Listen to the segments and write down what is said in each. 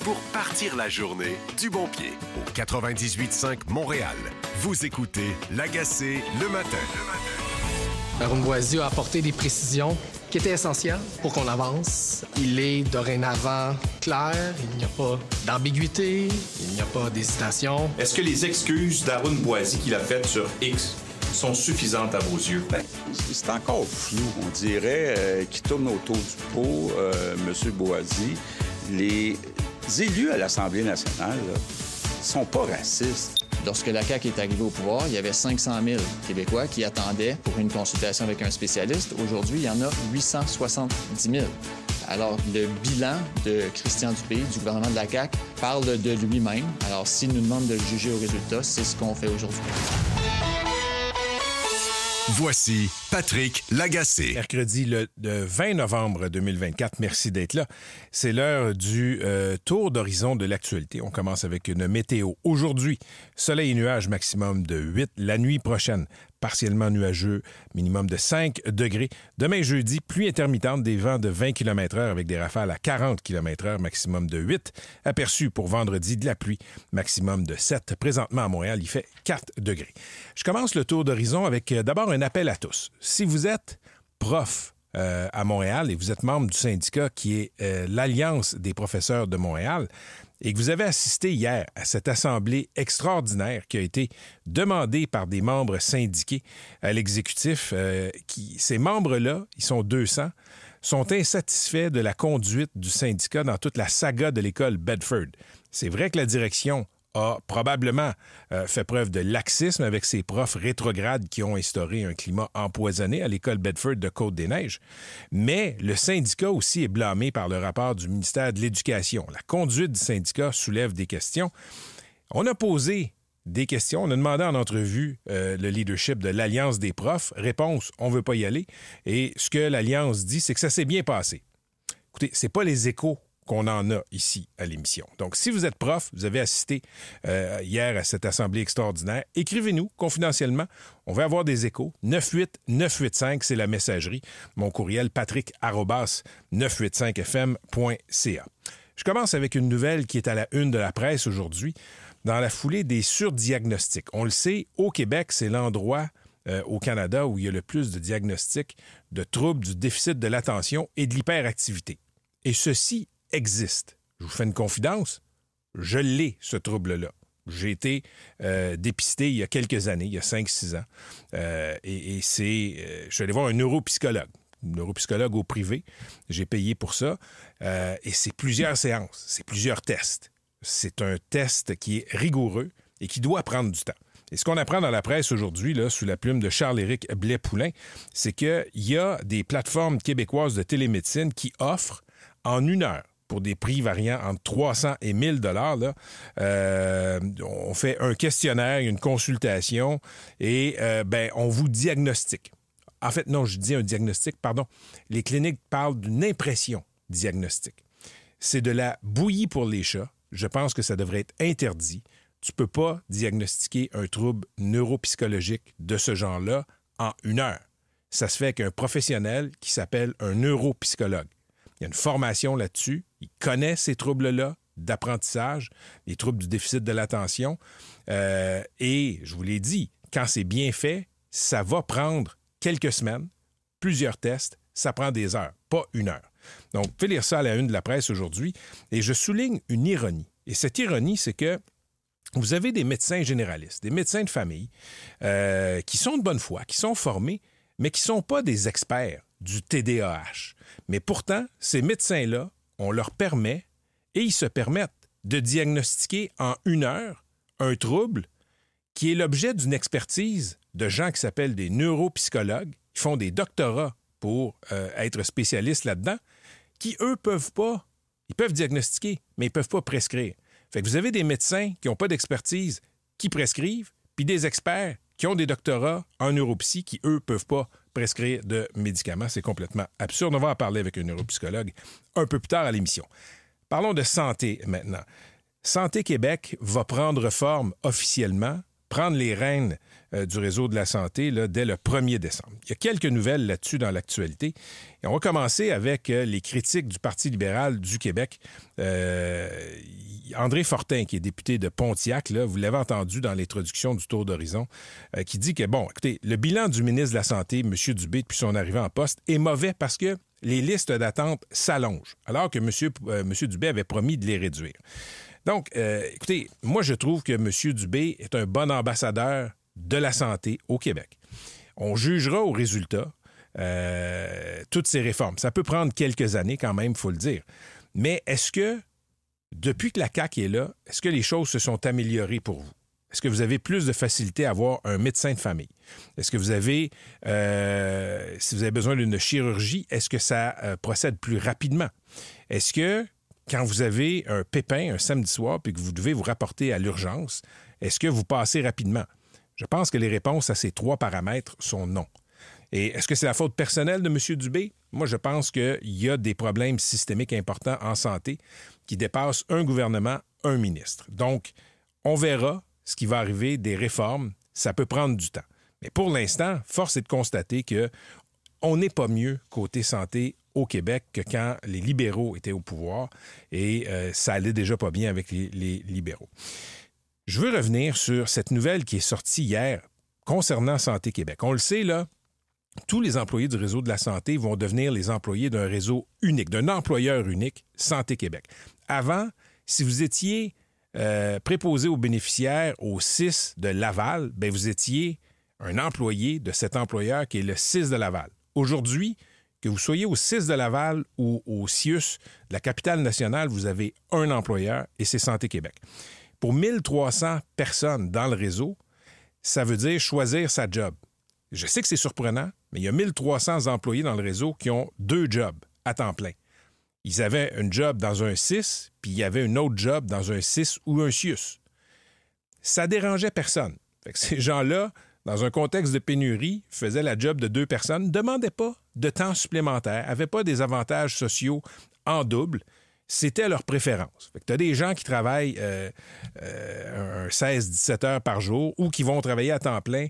pour partir la journée du bon pied. Au 98.5 Montréal, vous écoutez L'Agacé le matin. Arun Boisy a apporté des précisions qui étaient essentielles pour qu'on avance. Il est dorénavant clair, il n'y a pas d'ambiguïté, il n'y a pas d'hésitation. Est-ce que les excuses d'Arun Boisy qu'il a faites sur X sont suffisantes à vos yeux? C'est encore flou, on dirait, qui tourne autour du pot, M. Boisy. Les élus à l'Assemblée nationale ne sont pas racistes. Lorsque la CAQ est arrivée au pouvoir, il y avait 500 000 Québécois qui attendaient pour une consultation avec un spécialiste. Aujourd'hui, il y en a 870 000. Alors, le bilan de Christian Dubé, du gouvernement de la CAQ, parle de lui-même. Alors, s'il nous demande de le juger au résultat, c'est ce qu'on fait aujourd'hui. Voici Patrick Lagacé. Mercredi le 20 novembre 2024. Merci d'être là. C'est l'heure du tour d'horizon de l'actualité. On commence avec une météo. Aujourd'hui, soleil et nuages maximum de 8. La nuit prochaine, partiellement nuageux, minimum de 5 degrés. Demain jeudi, pluie intermittente, des vents de 20 km/h avec des rafales à 40 km/h, maximum de 8. Aperçu pour vendredi, de la pluie, maximum de 7. Présentement à Montréal, il fait 4 degrés. Je commence le tour d'horizon avec d'abord un appel à tous. Si vous êtes prof à Montréal et vous êtes membre du syndicat qui est l'Alliance des professeurs de Montréal et que vous avez assisté hier à cette assemblée extraordinaire qui a été demandée par des membres syndiqués à l'exécutif, ces membres-là, ils sont 200, sont insatisfaits de la conduite du syndicat dans toute la saga de l'école Bedford. C'est vrai que la direction a probablement fait preuve de laxisme avec ses profs rétrogrades qui ont instauré un climat empoisonné à l'école Bedford de Côte-des-Neiges. Mais le syndicat aussi est blâmé par le rapport du ministère de l'Éducation. La conduite du syndicat soulève des questions. On a posé des questions. On a demandé en entrevue le leadership de l'Alliance des profs. Réponse, on ne veut pas y aller. Et ce que l'Alliance dit, c'est que ça s'est bien passé. Écoutez, c'est pas les échos qu'on en a ici à l'émission. Donc, si vous êtes prof, vous avez assisté hier à cette assemblée extraordinaire, écrivez-nous confidentiellement. On va avoir des échos. 98985, c'est la messagerie. Mon courriel, patrick@985fm.ca. Je commence avec une nouvelle qui est à la une de la presse aujourd'hui, dans la foulée des surdiagnostics. On le sait, au Québec, c'est l'endroit au Canada où il y a le plus de diagnostics de troubles du déficit de l'attention et de l'hyperactivité. Et ceci existe. Je vous fais une confidence, je l'ai, ce trouble-là. J'ai été dépisté il y a quelques années, il y a 5-6 ans, je suis allé voir un neuropsychologue au privé, j'ai payé pour ça, et c'est plusieurs séances, c'est plusieurs tests. C'est un test qui est rigoureux et qui doit prendre du temps. Et ce qu'on apprend dans la presse aujourd'hui, là, sous la plume de Charles-Éric Blais-Poulain, c'est qu'il y a des plateformes québécoises de télémédecine qui offrent en 1 heure, pour des prix variant entre 300 et 1000 $, là, on fait un questionnaire, une consultation et on vous diagnostique. En fait, non, je dis un diagnostic, pardon. Les cliniques parlent d'une impression diagnostique. C'est de la bouillie pour les chats. Je pense que ça devrait être interdit. Tu peux pas diagnostiquer un trouble neuropsychologique de ce genre-là en 1 heure. Ça se fait avec un professionnel qui s'appelle un neuropsychologue. Il y a une formation là-dessus. Il connaît ces troubles-là d'apprentissage, les troubles du déficit de l'attention. Et je vous l'ai dit, quand c'est bien fait, ça va prendre quelques semaines, plusieurs tests, ça prend des heures, pas 1 heure. Donc, vous pouvez lire ça à la une de la presse aujourd'hui. Et je souligne une ironie. Et cette ironie, c'est que vous avez des médecins généralistes, des médecins de famille qui sont de bonne foi, qui sont formés, mais qui ne sont pas des experts du TDAH. Mais pourtant, ces médecins-là, on leur permet, et ils se permettent, de diagnostiquer en 1 heure un trouble qui est l'objet d'une expertise de gens qui s'appellent des neuropsychologues, qui font des doctorats pour être spécialistes là-dedans, qui, eux, peuvent pas. Ils peuvent diagnostiquer, mais ils peuvent pas prescrire. Fait que vous avez des médecins qui n'ont pas d'expertise, qui prescrivent, puis des experts qui ont des doctorats en neuropsy qui, eux, peuvent pas prescrire de médicaments. C'est complètement absurde. On va en parler avec un neuropsychologue un peu plus tard à l'émission. Parlons de santé maintenant. Santé Québec va prendre forme officiellement, prendre les rênes du réseau de la santé là, dès le 1er décembre. Il y a quelques nouvelles là-dessus dans l'actualité. Et on va commencer avec les critiques du Parti libéral du Québec. Il André Fortin, qui est député de Pontiac, là, vous l'avez entendu dans l'introduction du Tour d'horizon, qui dit que, bon, écoutez, le bilan du ministre de la Santé, M. Dubé, depuis son arrivée en poste, est mauvais parce que les listes d'attente s'allongent, alors que M. Dubé avait promis de les réduire. Donc, écoutez, moi, je trouve que M. Dubé est un bon ambassadeur de la santé au Québec. On jugera au résultat toutes ces réformes. Ça peut prendre quelques années quand même, il faut le dire. Mais est-ce que, depuis que la CAQ est là, est-ce que les choses se sont améliorées pour vous? Est-ce que vous avez plus de facilité à avoir un médecin de famille? Est-ce que vous avez, si vous avez besoin d'une chirurgie, est-ce que ça procède plus rapidement? Est-ce que, quand vous avez un pépin un samedi soir puis que vous devez vous rapporter à l'urgence, est-ce que vous passez rapidement? Je pense que les réponses à ces 3 paramètres sont non. Et est-ce que c'est la faute personnelle de M. Dubé? Moi, je pense qu'il y a des problèmes systémiques importants en santé qui dépassent un gouvernement, un ministre. Donc, on verra ce qui va arriver des réformes. Ça peut prendre du temps. Mais pour l'instant, force est de constater qu'on n'est pas mieux côté santé au Québec que quand les libéraux étaient au pouvoir et ça allait déjà pas bien avec les libéraux. Je veux revenir sur cette nouvelle qui est sortie hier concernant Santé Québec. On le sait, là, tous les employés du réseau de la santé vont devenir les employés d'un réseau unique, d'un employeur unique, Santé Québec. Avant, si vous étiez préposé aux bénéficiaires au 6 de Laval, bien, vous étiez un employé de cet employeur qui est le 6 de Laval. Aujourd'hui, que vous soyez au 6 de Laval ou au CIUS de la capitale nationale, vous avez un employeur et c'est Santé Québec. Pour 1300 personnes dans le réseau, ça veut dire choisir sa job. Je sais que c'est surprenant, mais il y a 1300 employés dans le réseau qui ont 2 jobs à temps plein. Ils avaient un job dans un 6, puis il y avait un autre job dans un 6 ou un CIUS. Ça dérangeait personne. Fait que ces gens-là, dans un contexte de pénurie, faisaient la job de 2 personnes, ne demandaient pas de temps supplémentaire, n'avaient pas des avantages sociaux en double. C'était leur préférence. Fait que tu as des gens qui travaillent 16-17 heures par jour ou qui vont travailler à temps plein.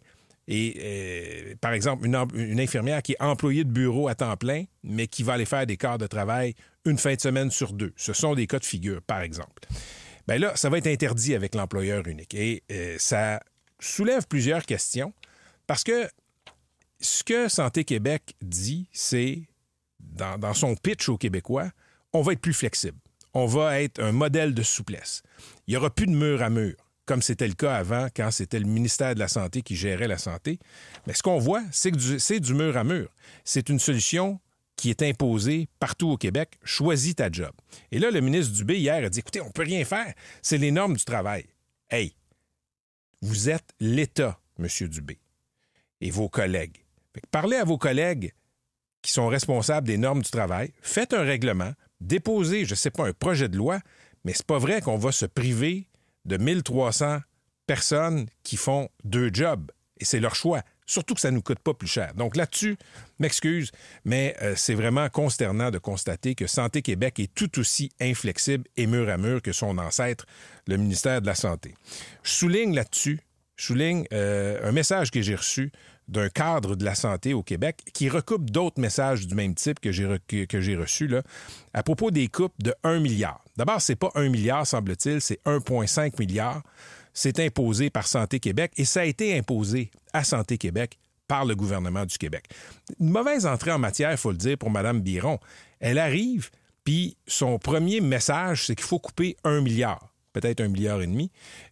Et par exemple, une infirmière qui est employée de bureau à temps plein, mais qui va aller faire des quarts de travail une fin de semaine sur 2. Ce sont des cas de figure, par exemple. Bien là, ça va être interdit avec l'employeur unique. Et ça soulève plusieurs questions parce que ce que Santé Québec dit, c'est, dans son pitch aux Québécois, on va être plus flexible. On va être un modèle de souplesse. Il n'y aura plus de mur à mur, comme c'était le cas avant, quand c'était le ministère de la Santé qui gérait la santé. Mais ce qu'on voit, c'est que c'est du mur à mur. C'est une solution qui est imposée partout au Québec. Choisis ta job. Et là, le ministre Dubé, hier, a dit, écoutez, on ne peut rien faire. C'est les normes du travail. Hey, vous êtes l'État, M. Dubé, et vos collègues. Fait que parlez à vos collègues qui sont responsables des normes du travail. Faites un règlement. Déposez, je ne sais pas, un projet de loi, mais c'est pas vrai qu'on va se priver de 1300 personnes qui font 2 jobs. Et c'est leur choix. Surtout que ça ne nous coûte pas plus cher. Donc là-dessus, m'excuse, mais c'est vraiment consternant de constater que Santé Québec est tout aussi inflexible et mur à mur que son ancêtre, le ministère de la Santé. Je souligne là-dessus, un message que j'ai reçu d'un cadre de la santé au Québec qui recoupe d'autres messages du même type que j'ai reçus là, à propos des coupes de 1 milliard. D'abord, c'est pas 1 milliard, semble-t-il, c'est 1,5 milliard. C'est imposé par Santé Québec et ça a été imposé à Santé Québec par le gouvernement du Québec. Une mauvaise entrée en matière, il faut le dire, pour Mme Biron. Elle arrive, puis son premier message, c'est qu'il faut couper 1 milliard, peut-être 1,5 milliard.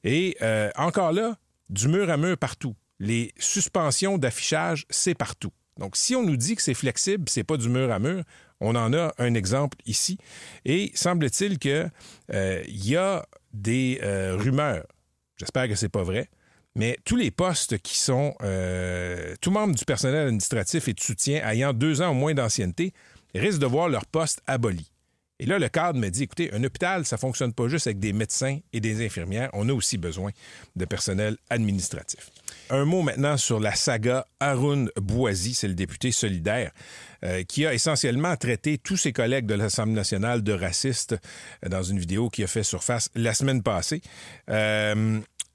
Et encore là, du mur à mur partout. Les suspensions d'affichage, c'est partout. Donc, si on nous dit que c'est flexible, c'est pas du mur à mur, on en a un exemple ici. Et semble-t-il qu'il y a des rumeurs, j'espère que c'est pas vrai, mais tous les postes qui sont, tout membre du personnel administratif et de soutien ayant 2 ans ou moins d'ancienneté risquent de voir leur poste aboli. Et là, le cadre me dit, écoutez, un hôpital, ça ne fonctionne pas juste avec des médecins et des infirmières. On a aussi besoin de personnel administratif. Un mot maintenant sur la saga Arun Boisy, c'est le député solidaire, qui a essentiellement traité tous ses collègues de l'Assemblée nationale de racistes dans une vidéo qui a fait surface la semaine passée.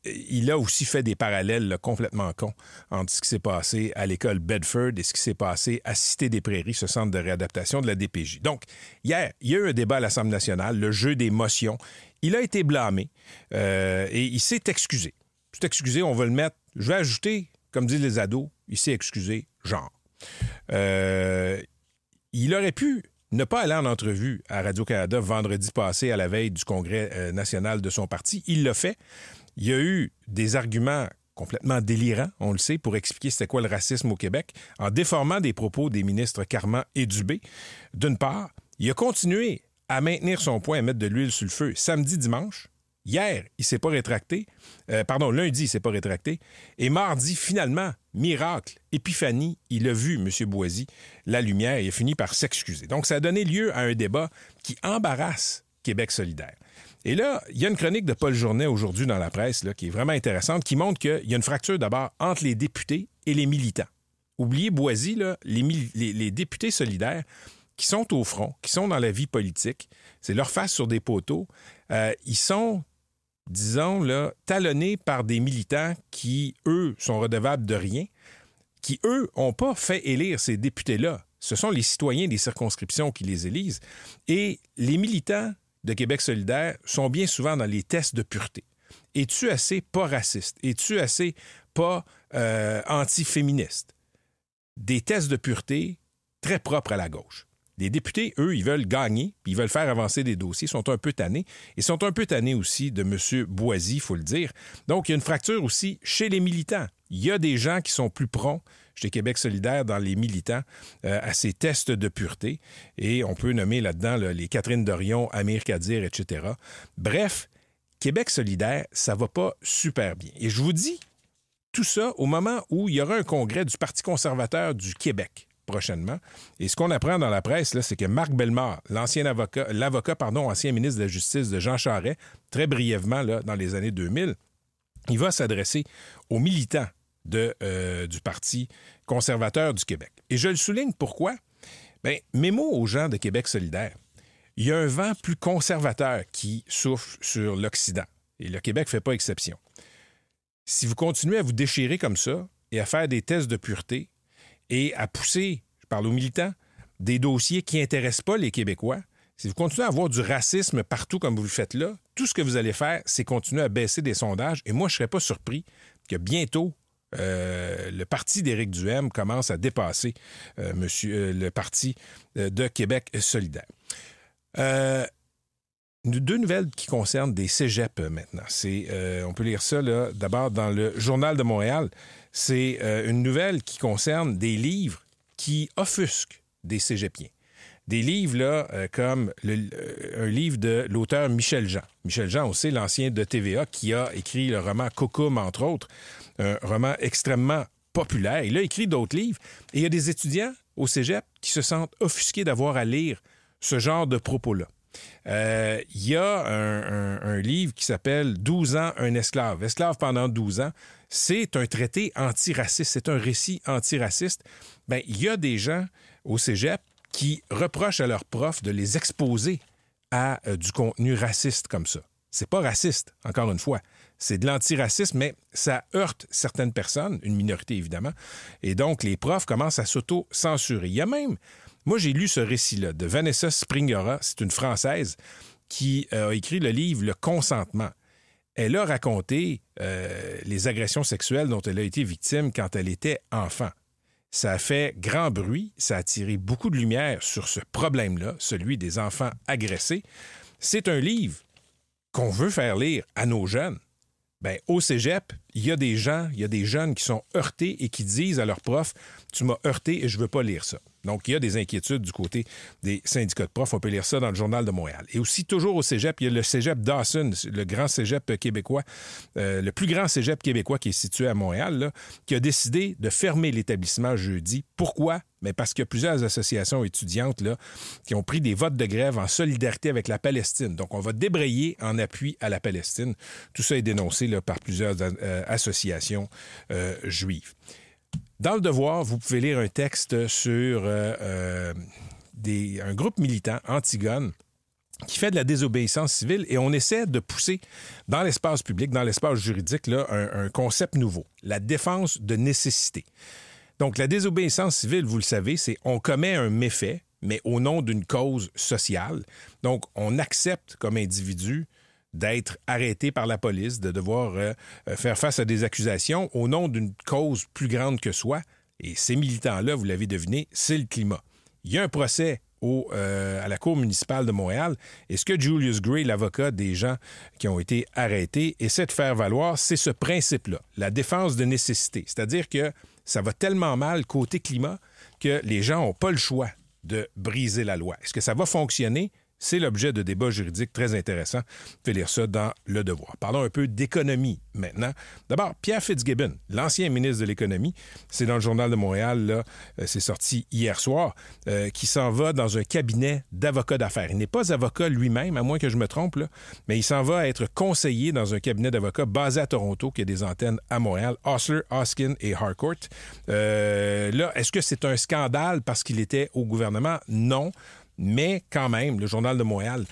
Il a aussi fait des parallèles là, complètement cons entre ce qui s'est passé à l'école Bedford et ce qui s'est passé à Cité des Prairies, ce centre de réadaptation de la DPJ. Donc, hier, il y a eu un débat à l'Assemblée nationale, le jeu des motions il a été blâmé et il s'est excusé. C'est excusé, on va le mettre. Je vais ajouter, comme disent les ados, il s'est excusé, genre. Il aurait pu ne pas aller en entrevue à Radio-Canada vendredi passé à la veille du congrès national de son parti. Il l'a fait. Il y a eu des arguments complètement délirants, on le sait, pour expliquer c'était quoi le racisme au Québec, en déformant des propos des ministres Carman et Dubé. D'une part, il a continué à maintenir son point, à mettre de l'huile sur le feu samedi, dimanche. Hier, il ne s'est pas rétracté. Lundi, il ne s'est pas rétracté. Et mardi, finalement, miracle, épiphanie, il a vu, M. Boisy, la lumière et il a fini par s'excuser. Donc, ça a donné lieu à un débat qui embarrasse Québec solidaire. Et là, il y a une chronique de Paul Journet aujourd'hui dans la presse là, qui est vraiment intéressante, qui montre qu'il y a une fracture d'abord entre les députés et les militants. Oubliez Boisy, là, les députés solidaires qui sont au front, qui sont dans la vie politique, c'est leur face sur des poteaux, ils sont, disons, là, talonnés par des militants qui, eux, sont redevables de rien, qui, eux, n'ont pas fait élire ces députés-là. Ce sont les citoyens des circonscriptions qui les élisent. Et les militants de Québec solidaire sont bien souvent dans les tests de pureté. Es-tu assez pas raciste? Es-tu assez pas anti-féministe? Des tests de pureté très propres à la gauche. Les députés, eux, ils veulent gagner, puis ils veulent faire avancer des dossiers, sont un peu tannés. Ils sont un peu tannés aussi de M. Boisy, il faut le dire. Donc, il y a une fracture aussi chez les militants. Il y a des gens qui sont plus prompts chez Québec solidaire dans les militants à ces tests de pureté. Et on peut nommer là-dedans les Catherine Dorion, Amir Kadir, etc. Bref, Québec solidaire, ça va pas super bien. Et je vous dis tout ça au moment où il y aura un congrès du Parti conservateur du Québec prochainement. Et ce qu'on apprend dans la presse, là, c'est que Marc Bellemare, ancien ministre de la Justice de Jean Charest, très brièvement là, dans les années 2000, il va s'adresser aux militants du Parti conservateur du Québec. Et je le souligne pourquoi? Bien, mémo aux gens de Québec solidaire. Il y a un vent plus conservateur qui souffle sur l'Occident. Et le Québec ne fait pas exception. Si vous continuez à vous déchirer comme ça et à faire des tests de pureté et à pousser, je parle aux militants, des dossiers qui n'intéressent pas les Québécois, si vous continuez à avoir du racisme partout comme vous le faites là, tout ce que vous allez faire, c'est continuer à baisser des sondages. Et moi, je ne serais pas surpris que bientôt, le parti d'Éric Duhaime commence à dépasser le parti de Québec solidaire. Deux nouvelles qui concernent des cégeps maintenant. On peut lire ça là, d'abord dans le Journal de Montréal. C'est une nouvelle qui concerne des livres qui offusquent des cégepiens. Des livres là, comme un livre de l'auteur Michel Jean. Michel Jean, on sait, l'ancien de TVA, qui a écrit le roman Cocum, entre autres, un roman extrêmement populaire. Il a écrit d'autres livres. Et il y a des étudiants au cégep qui se sentent offusqués d'avoir à lire ce genre de propos-là. Il y a un livre qui s'appelle « 12 ans, un esclave ». Esclave pendant 12 ans. C'est un traité antiraciste. C'est un récit antiraciste. Bien, il y a des gens au cégep qui reprochent à leurs profs de les exposer à du contenu raciste comme ça. C'est pas raciste, encore une fois. C'est de l'antiracisme, mais ça heurte certaines personnes, une minorité évidemment, et donc les profs commencent à s'auto-censurer. Il y a même, moi j'ai lu ce récit-là de Vanessa Springora, c'est une Française qui a écrit le livre « Le consentement ». Elle a raconté les agressions sexuelles dont elle a été victime quand elle était enfant. Ça a fait grand bruit, ça a attiré beaucoup de lumière sur ce problème-là, celui des enfants agressés. C'est un livre qu'on veut faire lire à nos jeunes. Bien, au cégep, il y a des jeunes qui sont heurtés et qui disent à leurs profs « Tu m'as heurté et je ne veux pas lire ça ». Donc, il y a des inquiétudes du côté des syndicats de profs. On peut lire ça dans le Journal de Montréal. Et aussi, toujours au cégep, il y a le cégep Dawson, le grand cégep québécois, le plus grand cégep québécois qui est situé à Montréal, là, qui a décidé de fermer l'établissement jeudi. Pourquoi? Mais parce qu'il y a plusieurs associations étudiantes là, qui ont pris des votes de grève en solidarité avec la Palestine. Donc, on va débrayer en appui à la Palestine. Tout ça est dénoncé là, par plusieurs associations juives. Dans Le Devoir, vous pouvez lire un texte sur un groupe militant, Antigone, qui fait de la désobéissance civile et on essaie de pousser dans l'espace public, dans l'espace juridique, là, un concept nouveau, la défense de nécessité. Donc, la désobéissance civile, vous le savez, c'est on commet un méfait, mais au nom d'une cause sociale. Donc, on accepte comme individu d'être arrêté par la police, de devoir faire face à des accusations au nom d'une cause plus grande que soi. Et ces militants-là, vous l'avez deviné, c'est le climat. Il y a un procès à la Cour municipale de Montréal. Et ce que Julius Gray, l'avocat des gens qui ont été arrêtés, essaie de faire valoir, c'est ce principe-là, la défense de nécessité. C'est-à-dire que ça va tellement mal côté climat que les gens n'ont pas le choix de briser la loi. Est-ce que ça va fonctionner? C'est l'objet de débats juridiques très intéressants. Vous pouvez lire ça dans Le Devoir. Parlons un peu d'économie maintenant. D'abord, Pierre Fitzgibbon, l'ancien ministre de l'Économie, c'est dans le Journal de Montréal, là, c'est sorti hier soir, qui s'en va dans un cabinet d'avocats d'affaires. Il n'est pas avocat lui-même, à moins que je me trompe, là, mais il s'en va être conseiller dans un cabinet d'avocats basé à Toronto, qui a des antennes à Montréal, Osler, Hoskin et Harcourt. Là, est-ce que c'est un scandale parce qu'il était au gouvernement? Non. Mais quand même, le Journal de Montréal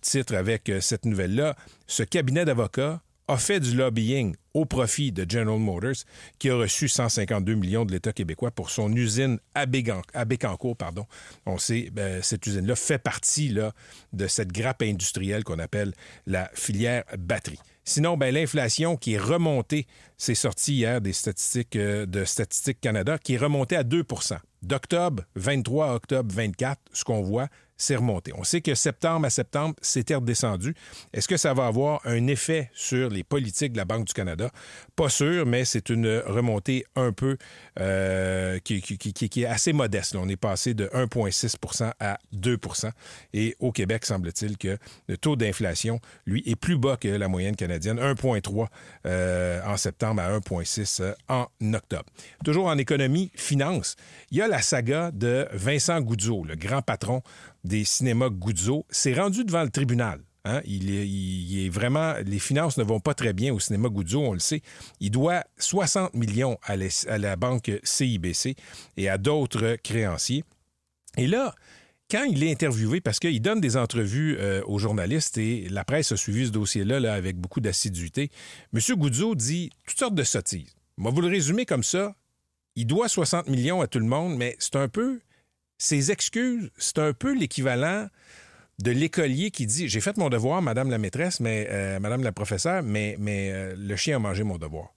titre avec cette nouvelle-là, ce cabinet d'avocats a fait du lobbying au profit de General Motors, qui a reçu 152 millions de l'État québécois pour son usine à Bécancour. On sait, cette usine-là fait partie là, de cette grappe industrielle qu'on appelle la filière batterie. Sinon, l'inflation qui est remontée, c'est sorti hier des statistiques de Statistique Canada, qui est remontée à 2 %. D'octobre 23 à octobre 24, ce qu'on voit, c'est remonté. On sait que septembre à septembre, c'était redescendu. Est-ce que ça va avoir un effet sur les politiques de la Banque du Canada? Pas sûr, mais c'est une remontée un peu qui est assez modeste. Là, on est passé de 1,6 % à 2 %. Et au Québec, semble-t-il que le taux d'inflation, lui, est plus bas que la moyenne canadienne, 1,3 en septembre à 1,6 en octobre. Toujours en économie, finance, il y a la saga de Vincent Goudzo, le grand patron des cinémas Goudzo. C'est rendu devant le tribunal. Hein? Il est vraiment... Les finances ne vont pas très bien au cinéma Goudzo, on le sait. Il doit 60 millions à la banque CIBC et à d'autres créanciers. Et là, quand il est interviewé, parce qu'il donne des entrevues aux journalistes et la presse a suivi ce dossier-là là, avec beaucoup d'assiduité, M. Goudzo dit toutes sortes de sottises. On va vous le résumer comme ça. Il doit 60 millions à tout le monde, mais c'est un peu... Ses excuses, c'est un peu l'équivalent de l'écolier qui dit « J'ai fait mon devoir, madame la maîtresse, madame la professeure, mais le chien a mangé mon devoir. »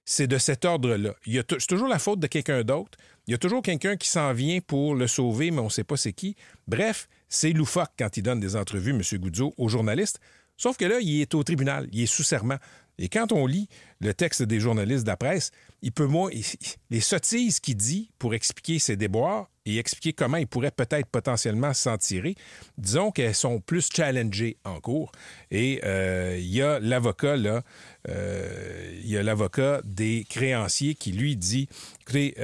C'est de cet ordre-là. C'est toujours la faute de quelqu'un d'autre. Il y a toujours quelqu'un qui s'en vient pour le sauver, mais on ne sait pas c'est qui. Bref, c'est loufoque quand il donne des entrevues, M. Goudzo, aux journalistes. Sauf que là, il est au tribunal, il est sous serment. Et quand on lit le texte des journalistes de la presse, les sottises qu'il dit pour expliquer ses déboires et expliquer comment il pourrait peut-être potentiellement s'en tirer, disons qu'elles sont plus challengées en cours. Et il y a l'avocat, là, des créanciers qui lui dit, écoutez,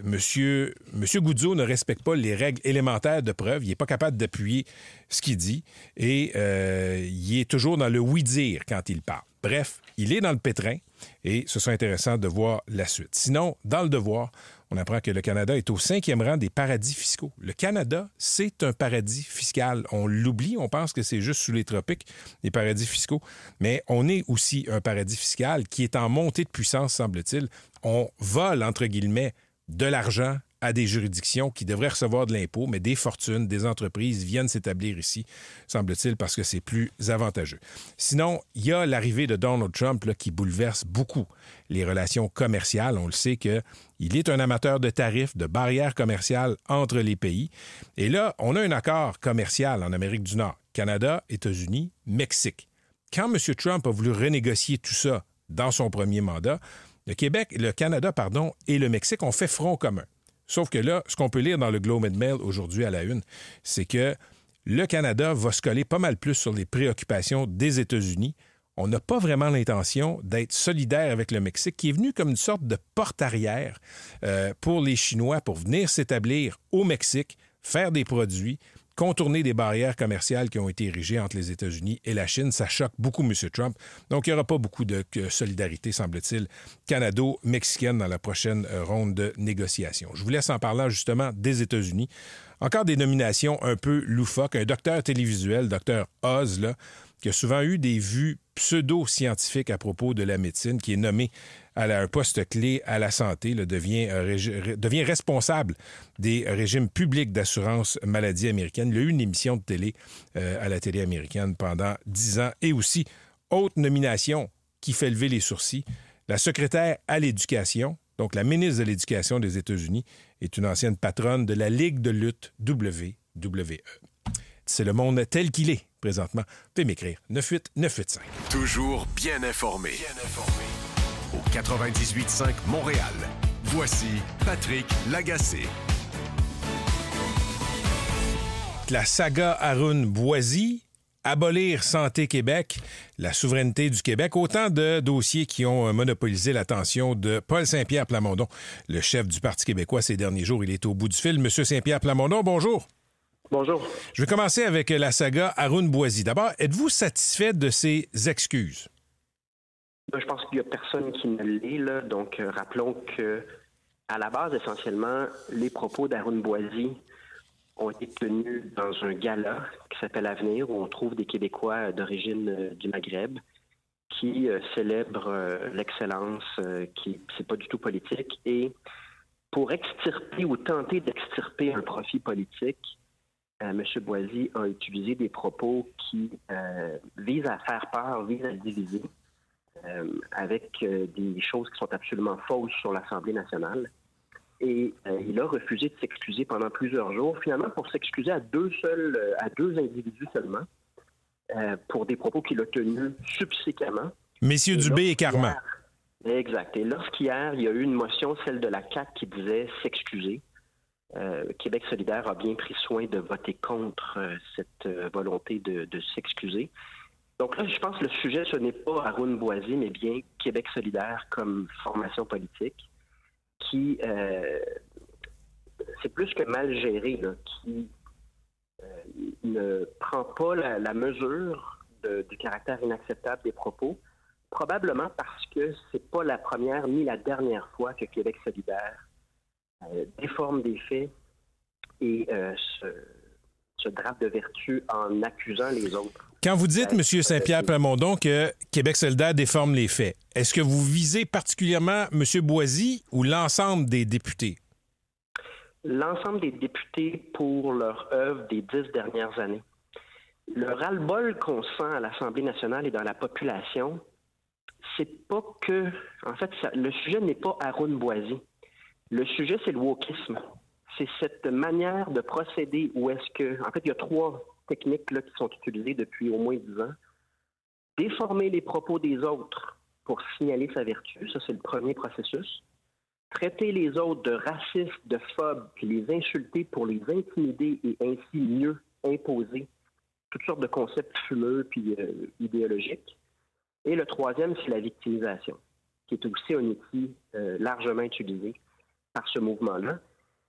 Monsieur Goudzo ne respecte pas les règles élémentaires de preuve, il n'est pas capable d'appuyer ce qu'il dit et il est toujours dans le oui-dire quand il parle. Bref, il est dans le pétrin et ce sera intéressant de voir la suite. Sinon, dans le devoir, on apprend que le Canada est au 5e rang des paradis fiscaux. Le Canada, c'est un paradis fiscal. On l'oublie, on pense que c'est juste sous les tropiques, les paradis fiscaux, mais on est aussi un paradis fiscal qui est en montée de puissance, semble-t-il. On vole, entre guillemets, de l'argent à des juridictions qui devraient recevoir de l'impôt, mais des fortunes, des entreprises viennent s'établir ici, semble-t-il, parce que c'est plus avantageux. Sinon, il y a l'arrivée de Donald Trump là, qui bouleverse beaucoup les relations commerciales. On le sait qu'il est un amateur de tarifs, de barrières commerciales entre les pays. Et là, on a un accord commercial en Amérique du Nord. Canada, États-Unis, Mexique. Quand M. Trump a voulu renégocier tout ça dans son premier mandat, le Canada et le Mexique ont fait front commun. Sauf que là, ce qu'on peut lire dans le Globe and Mail aujourd'hui à la une, c'est que le Canada va se coller pas mal plus sur les préoccupations des États-Unis. On n'a pas vraiment l'intention d'être solidaire avec le Mexique, qui est venu comme une sorte de porte-arrière pour les Chinois pour venir s'établir au Mexique, faire des produits, contourner des barrières commerciales qui ont été érigées entre les États-Unis et la Chine. Ça choque beaucoup M. Trump. Donc, il n'y aura pas beaucoup de solidarité, semble-t-il, canado-mexicaine dans la prochaine ronde de négociations. Je vous laisse en parlant justement des États-Unis. Encore des nominations un peu loufoques. Un docteur télévisuel, Dr. Oz, là, qui a souvent eu des vues pseudo-scientifique à propos de la médecine, qui est nommé à un poste clé à la santé, devient responsable des régimes publics d'assurance maladie américaine. Il a eu une émission de télé à la télé américaine pendant 10 ans. Et aussi, autre nomination qui fait lever les sourcils, la secrétaire à l'éducation, donc la ministre de l'Éducation des États-Unis, est une ancienne patronne de la Ligue de lutte WWE. C'est le monde tel qu'il est présentement. Vous pouvez m'écrire 98985. Toujours bien informé. Au 98.5 Montréal. Voici Patrick Lagacé. La saga Arun Boisy, abolir Santé Québec, la souveraineté du Québec, autant de dossiers qui ont monopolisé l'attention de Paul Saint-Pierre Plamondon, le chef du Parti québécois ces derniers jours. Il est au bout du fil. Monsieur Saint-Pierre Plamondon, bonjour. Bonjour. Je vais commencer avec la saga Arun Boisy. D'abord, êtes-vous satisfait de ses excuses? Je pense qu'il n'y a personne qui ne l'est, là. Donc, rappelons que, à la base, essentiellement, les propos d'Arun Boisy ont été tenus dans un gala qui s'appelle Avenir, où on trouve des Québécois d'origine du Maghreb qui célèbrent l'excellence, c'est pas du tout politique. Et pour extirper ou tenter d'extirper un profit politique, M. Boisy a utilisé des propos qui visent à faire peur, visent à diviser, avec des choses qui sont absolument fausses sur l'Assemblée nationale. Et il a refusé de s'excuser pendant plusieurs jours, finalement pour s'excuser à deux individus seulement, pour des propos qu'il a tenus subséquemment. Messieurs Dubé et Carman. Exact. Et lorsqu'hier, il y a eu une motion, celle de la CAQ, qui disait s'excuser, Québec solidaire a bien pris soin de voter contre cette volonté de s'excuser. Donc là, je pense que le sujet, ce n'est pas Arun Boisy, mais bien Québec solidaire comme formation politique, qui, c'est plus que mal géré, là, qui ne prend pas la mesure du caractère inacceptable des propos, probablement parce que c'est pas la première ni la dernière fois que Québec solidaire déforme des faits et se drape de vertu en accusant les autres. Quand vous dites, M. Saint-Pierre Plamondon, que Québec solidaire déforme les faits, est-ce que vous visez particulièrement M. Boisy ou l'ensemble des députés? L'ensemble des députés pour leur œuvre des 10 dernières années. Le ras-le-bol qu'on sent à l'Assemblée nationale et dans la population, c'est pas que... En fait, le sujet n'est pas Arun Boisy. Le sujet, c'est le wokisme. C'est cette manière de procéder où est-ce que... En fait, il y a 3 techniques là, qui sont utilisées depuis au moins 10 ans. Déformer les propos des autres pour signaler sa vertu, ça c'est le premier processus. Traiter les autres de racistes, de phobes, puis les insulter pour les intimider et ainsi mieux imposer toutes sortes de concepts fumeux puis idéologiques. Et le troisième, c'est la victimisation, qui est aussi un outil largement utilisé par ce mouvement-là.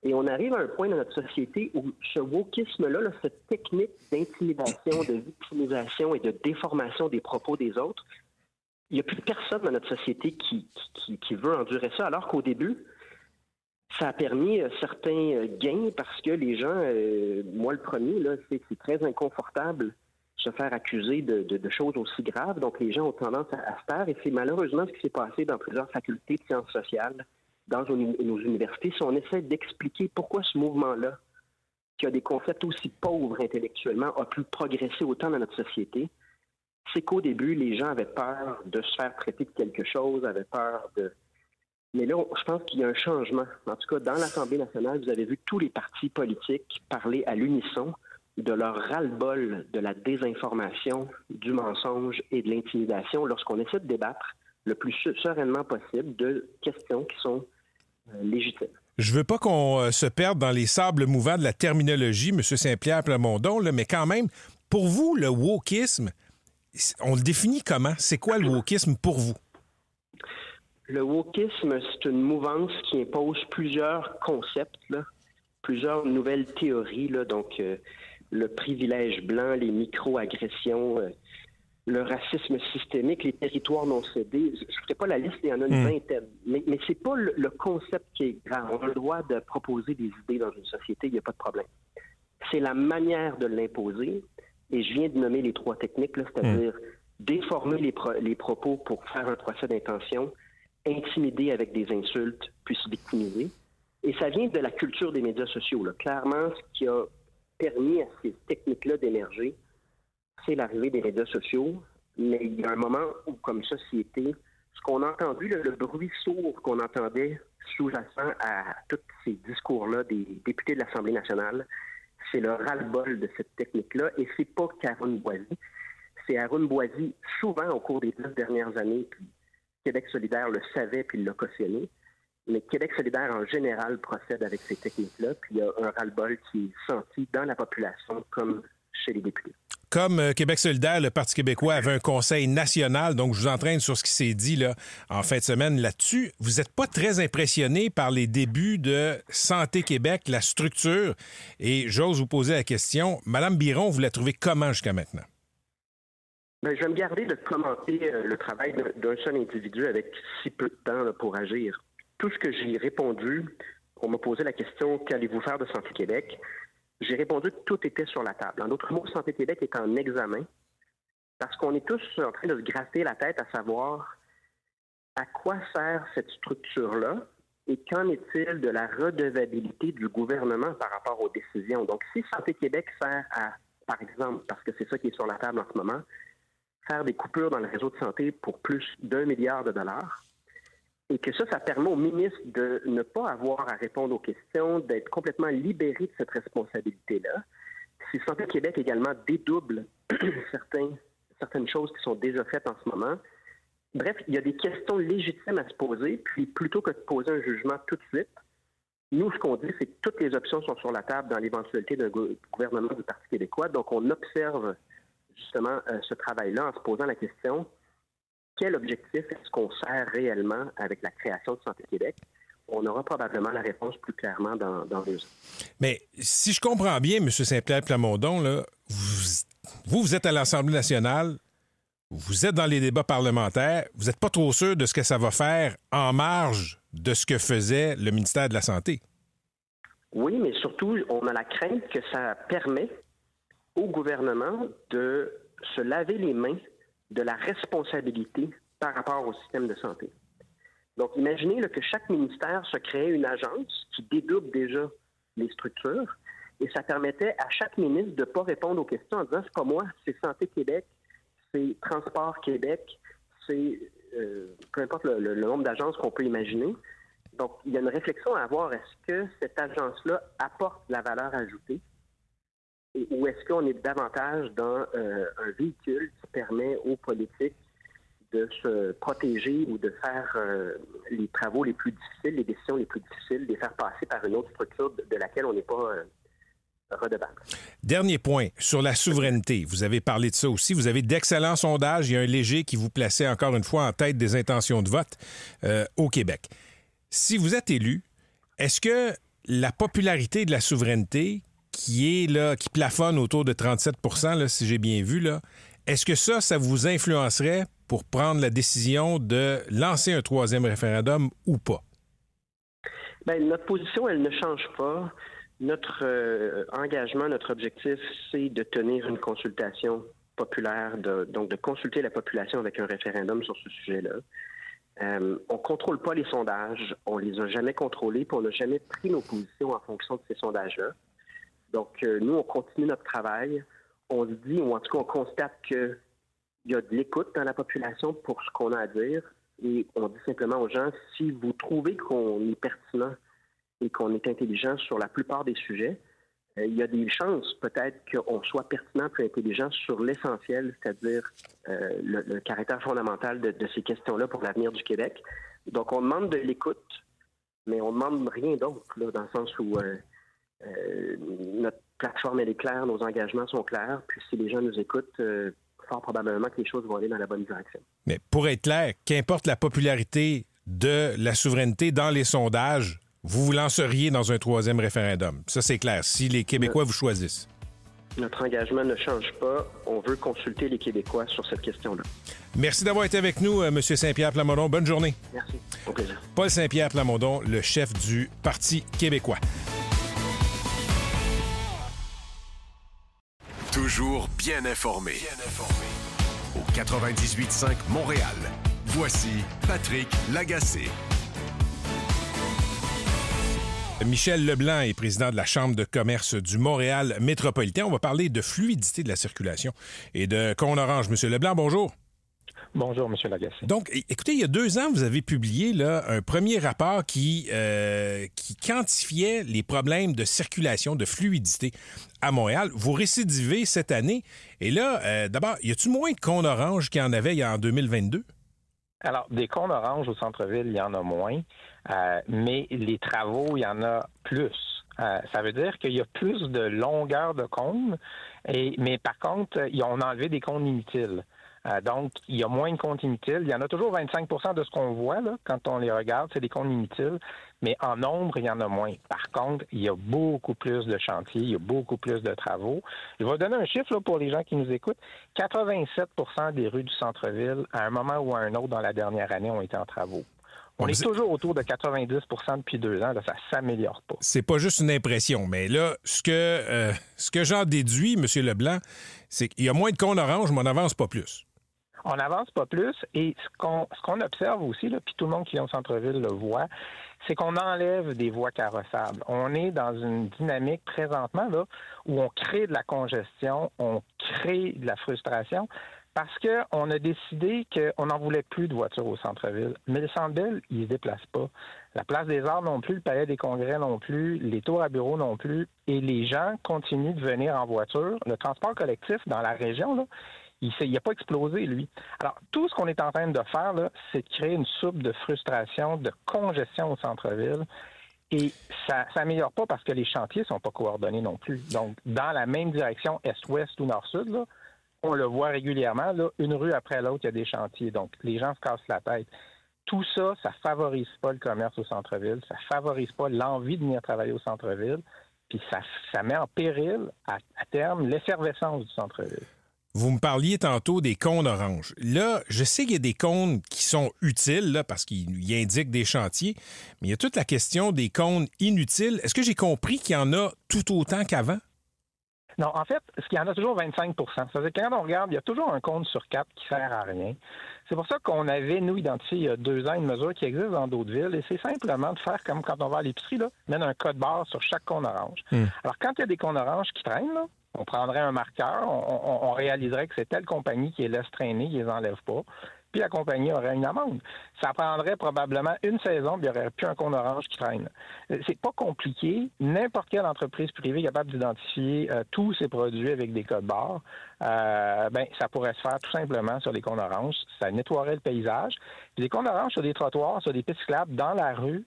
Et on arrive à un point dans notre société où ce wokisme-là, là, cette technique d'intimidation, de victimisation et de déformation des propos des autres, il n'y a plus personne dans notre société qui veut endurer ça, alors qu'au début, ça a permis certains gains parce que les gens, moi le premier, là, c'est très inconfortable se faire accuser de choses aussi graves. Donc les gens ont tendance à se taire et c'est malheureusement ce qui s'est passé dans plusieurs facultés de sciences sociales, dans nos universités. Si on essaie d'expliquer pourquoi ce mouvement-là, qui a des concepts aussi pauvres intellectuellement, a pu progresser autant dans notre société, c'est qu'au début, les gens avaient peur de se faire traiter de quelque chose, avaient peur de... Mais là, je pense qu'il y a un changement. En tout cas, dans l'Assemblée nationale, vous avez vu tous les partis politiques parler à l'unisson de leur ras-le-bol de la désinformation, du mensonge et de l'intimidation lorsqu'on essaie de débattre le plus sereinement possible de questions qui sont légitimes. Je veux pas qu'on se perde dans les sables mouvants de la terminologie, M. Saint-Pierre Plamondon, là, mais quand même, pour vous, le wokisme, on le définit comment? C'est quoi le wokisme pour vous? Le wokisme, c'est une mouvance qui impose plusieurs concepts, là, plusieurs nouvelles théories, là, donc le privilège blanc, les micro-agressions, le racisme systémique, les territoires non cédés. Je ne ferai pas la liste, il y en a une vingtaine. Mais ce n'est pas le concept qui est grave. On a le droit de proposer des idées dans une société, il n'y a pas de problème. C'est la manière de l'imposer. Et je viens de nommer les 3 techniques, là, c'est-à-dire déformer les propos pour faire un procès d'intention, intimider avec des insultes, puis se victimiser. Et ça vient de la culture des médias sociaux, là. Clairement, ce qui a permis à ces techniques-là d'émerger, c'est l'arrivée des médias sociaux. Mais il y a un moment où, comme société, ce qu'on a entendu, le bruit sourd qu'on entendait sous-jacent à tous ces discours-là des députés de l'Assemblée nationale, c'est le ras-le-bol de cette technique-là. Et c'est pas qu'Arun Boisy. C'est Arun Boisy, souvent au cours des 10 dernières années, puis Québec solidaire le savait puis l'a cautionné. Mais Québec solidaire, en général, procède avec ces techniques-là. Puis il y a un ras-le-bol qui est senti dans la population comme chez les députés. Comme Québec solidaire, le Parti québécois avait un conseil national, donc je vous entraîne sur ce qui s'est dit là, en fin de semaine là-dessus. Vous n'êtes pas très impressionné par les débuts de Santé Québec, la structure. Et j'ose vous poser la question, Mme Biron, vous la trouvez comment jusqu'à maintenant? Bien, je vais me garder de commenter le travail d'un seul individu avec si peu de temps là, pour agir. Tout ce que j'ai répondu, on m'a posé la question « Qu'allez-vous faire de Santé Québec? » J'ai répondu que tout était sur la table. En d'autres mots, Santé Québec est en examen parce qu'on est tous en train de se gratter la tête à savoir à quoi sert cette structure-là et qu'en est-il de la redevabilité du gouvernement par rapport aux décisions. Donc, si Santé Québec sert à, par exemple, parce que c'est ça qui est sur la table en ce moment, faire des coupures dans le réseau de santé pour plus d'1 milliard de dollars, et que ça permet au ministre de ne pas avoir à répondre aux questions, d'être complètement libéré de cette responsabilité-là. Si Santé Québec également dédouble certaines choses qui sont déjà faites en ce moment, bref, il y a des questions légitimes à se poser, puis plutôt que de poser un jugement tout de suite, nous, ce qu'on dit, c'est que toutes les options sont sur la table dans l'éventualité d'un gouvernement du Parti québécois. Donc, on observe justement ce travail-là en se posant la question: quel objectif est-ce qu'on sert réellement avec la création de Santé Québec? On aura probablement la réponse plus clairement dans 2 ans. Mais si je comprends bien, M. Saint-Pierre Plamondon, là, vous êtes à l'Assemblée nationale, vous êtes dans les débats parlementaires, vous n'êtes pas trop sûr de ce que ça va faire en marge de ce que faisait le ministère de la Santé. Oui, mais surtout, on a la crainte que ça permet au gouvernement de se laver les mains de la responsabilité par rapport au système de santé. Donc, imaginez là, que chaque ministère se crée une agence qui dédouble déjà les structures et ça permettait à chaque ministre de ne pas répondre aux questions en disant « c'est pas moi, c'est Santé Québec, c'est Transport Québec, c'est peu importe le nombre d'agences qu'on peut imaginer ». Donc, il y a une réflexion à avoir. Est-ce que cette agence-là apporte la valeur ajoutée? Ou est-ce qu'on est davantage dans un véhicule qui permet aux politiques de se protéger ou de faire les travaux les plus difficiles, les décisions les plus difficiles, de les faire passer par une autre structure de laquelle on n'est pas redevable? Dernier point, sur la souveraineté. Vous avez parlé de ça aussi. Vous avez d'excellents sondages. Il y a un léger qui vous plaçait encore une fois en tête des intentions de vote au Québec. Si vous êtes élu, est-ce que la popularité de la souveraineté qui plafonne autour de 37 % là, si j'ai bien vu, là, est-ce que ça vous influencerait pour prendre la décision de lancer un 3e référendum ou pas? Bien, notre position, elle ne change pas. Notre engagement, notre objectif, c'est de tenir une consultation populaire, donc de consulter la population avec un référendum sur ce sujet-là. On ne contrôle pas les sondages, on les a jamais contrôlés, puis on n'a jamais pris nos positions en fonction de ces sondages-là. Donc, nous, on continue notre travail. On se dit, ou en tout cas, on constate qu'il y a de l'écoute dans la population pour ce qu'on a à dire. Et on dit simplement aux gens, si vous trouvez qu'on est pertinent et qu'on est intelligent sur la plupart des sujets, il y a des chances peut-être qu'on soit pertinent puis intelligent sur l'essentiel, c'est-à-dire le caractère fondamental de ces questions-là pour l'avenir du Québec. Donc, on demande de l'écoute, mais on ne demande rien d'autre, là, dans le sens où notre plateforme, elle est claire, nos engagements sont clairs, puis si les gens nous écoutent, fort probablement que les choses vont aller dans la bonne direction. Mais pour être clair, qu'importe la popularité de la souveraineté dans les sondages, vous vous lanceriez dans un 3e référendum. Ça, c'est clair, si les Québécois vous choisissent. Notre engagement ne change pas. On veut consulter les Québécois sur cette question-là. Merci d'avoir été avec nous, M. Saint-Pierre Plamondon. Bonne journée. Merci. Au plaisir. Paul Saint-Pierre Plamondon, le chef du Parti québécois. Toujours bien informé. au 98.5 Montréal. Voici Patrick Lagacé. Michel Leblanc est président de la Chambre de commerce du Montréal métropolitain. On va parler de fluidité de la circulation et de cône orange. Monsieur Leblanc, bonjour. Bonjour, M. Lagacé. Donc, écoutez, il y a 2 ans, vous avez publié là, un premier rapport qui quantifiait les problèmes de circulation, de fluidité à Montréal. Vous récidivez cette année. Et là, d'abord, y a-t-il moins de cônes orange qu'il y en avait en 2022? Alors, des cônes oranges au centre-ville, il y en a moins, mais les travaux, il y en a plus. Ça veut dire qu'il y a plus de longueur de cônes, mais par contre, on a enlevé des cônes inutiles. Donc, il y a moins de cônes inutiles. Il y en a toujours 25% de ce qu'on voit là, quand on les regarde, c'est des cônes inutiles, mais en nombre, il y en a moins. Par contre, il y a beaucoup plus de chantiers, il y a beaucoup plus de travaux. Je vais donner un chiffre là, pour les gens qui nous écoutent. 87% des rues du centre-ville, à un moment ou à un autre dans la dernière année, ont été en travaux. On est toujours autour de 90% depuis 2 ans. Là, ça ne s'améliore pas. C'est pas juste une impression, mais là, ce que j'en déduis, M. Leblanc, c'est qu'il y a moins de cônes orange, mais on n'avance pas plus. On n'avance pas plus et ce qu'on observe aussi, là, puis tout le monde qui vient au centre-ville le voit, c'est qu'on enlève des voies carrossables. On est dans une dynamique présentement là, où on crée de la congestion, on crée de la frustration parce qu'on a décidé qu'on n'en voulait plus de voitures au centre-ville. Mais le centre-ville, il ne se déplace pas. La place des Arts non plus, le Palais des Congrès non plus, les tours à bureaux non plus. Et les gens continuent de venir en voiture. Le transport collectif dans la région, là, il n'a pas explosé, lui. Alors, tout ce qu'on est en train de faire, là, c'est de créer une soupe de frustration, de congestion au centre-ville. Et ça ne s'améliore pas parce que les chantiers ne sont pas coordonnés non plus. Donc, dans la même direction, est-ouest ou nord-sud, là, on le voit régulièrement, là, une rue après l'autre, il y a des chantiers. Donc, les gens se cassent la tête. Tout ça, ça ne favorise pas le commerce au centre-ville, ça ne favorise pas l'envie de venir travailler au centre-ville, puis ça met en péril, à terme, l'effervescence du centre-ville. Vous me parliez tantôt des cônes oranges. Là, je sais qu'il y a des cônes qui sont utiles là, parce qu'ils indiquent des chantiers, mais il y a toute la question des cônes inutiles. Est-ce que j'ai compris qu'il y en a tout autant qu'avant? Non, en fait, ce qu'il y en a toujours 25 %. C'est-à-dire que quand on regarde, il y a toujours un cône sur 4 qui sert à rien. C'est pour ça qu'on avait, nous, identifié il y a 2 ans une mesure qui existe dans d'autres villes, et c'est simplement de faire comme quand on va à l'épicerie, là, mettre un code barre sur chaque cône orange. Alors, quand il y a des cônes oranges qui traînent, là, on prendrait un marqueur, on réaliserait que c'est telle compagnie qui les laisse traîner, qui les enlève pas, puis la compagnie aurait une amende. Ça prendrait probablement une saison, puis il n'y aurait plus un cône orange qui traîne. C'est pas compliqué. N'importe quelle entreprise privée capable d'identifier tous ses produits avec des codes barres, ça pourrait se faire tout simplement sur les cônes oranges. Ça nettoierait le paysage. Puis les cônes oranges sur des trottoirs, sur des pistes cyclables, dans la rue,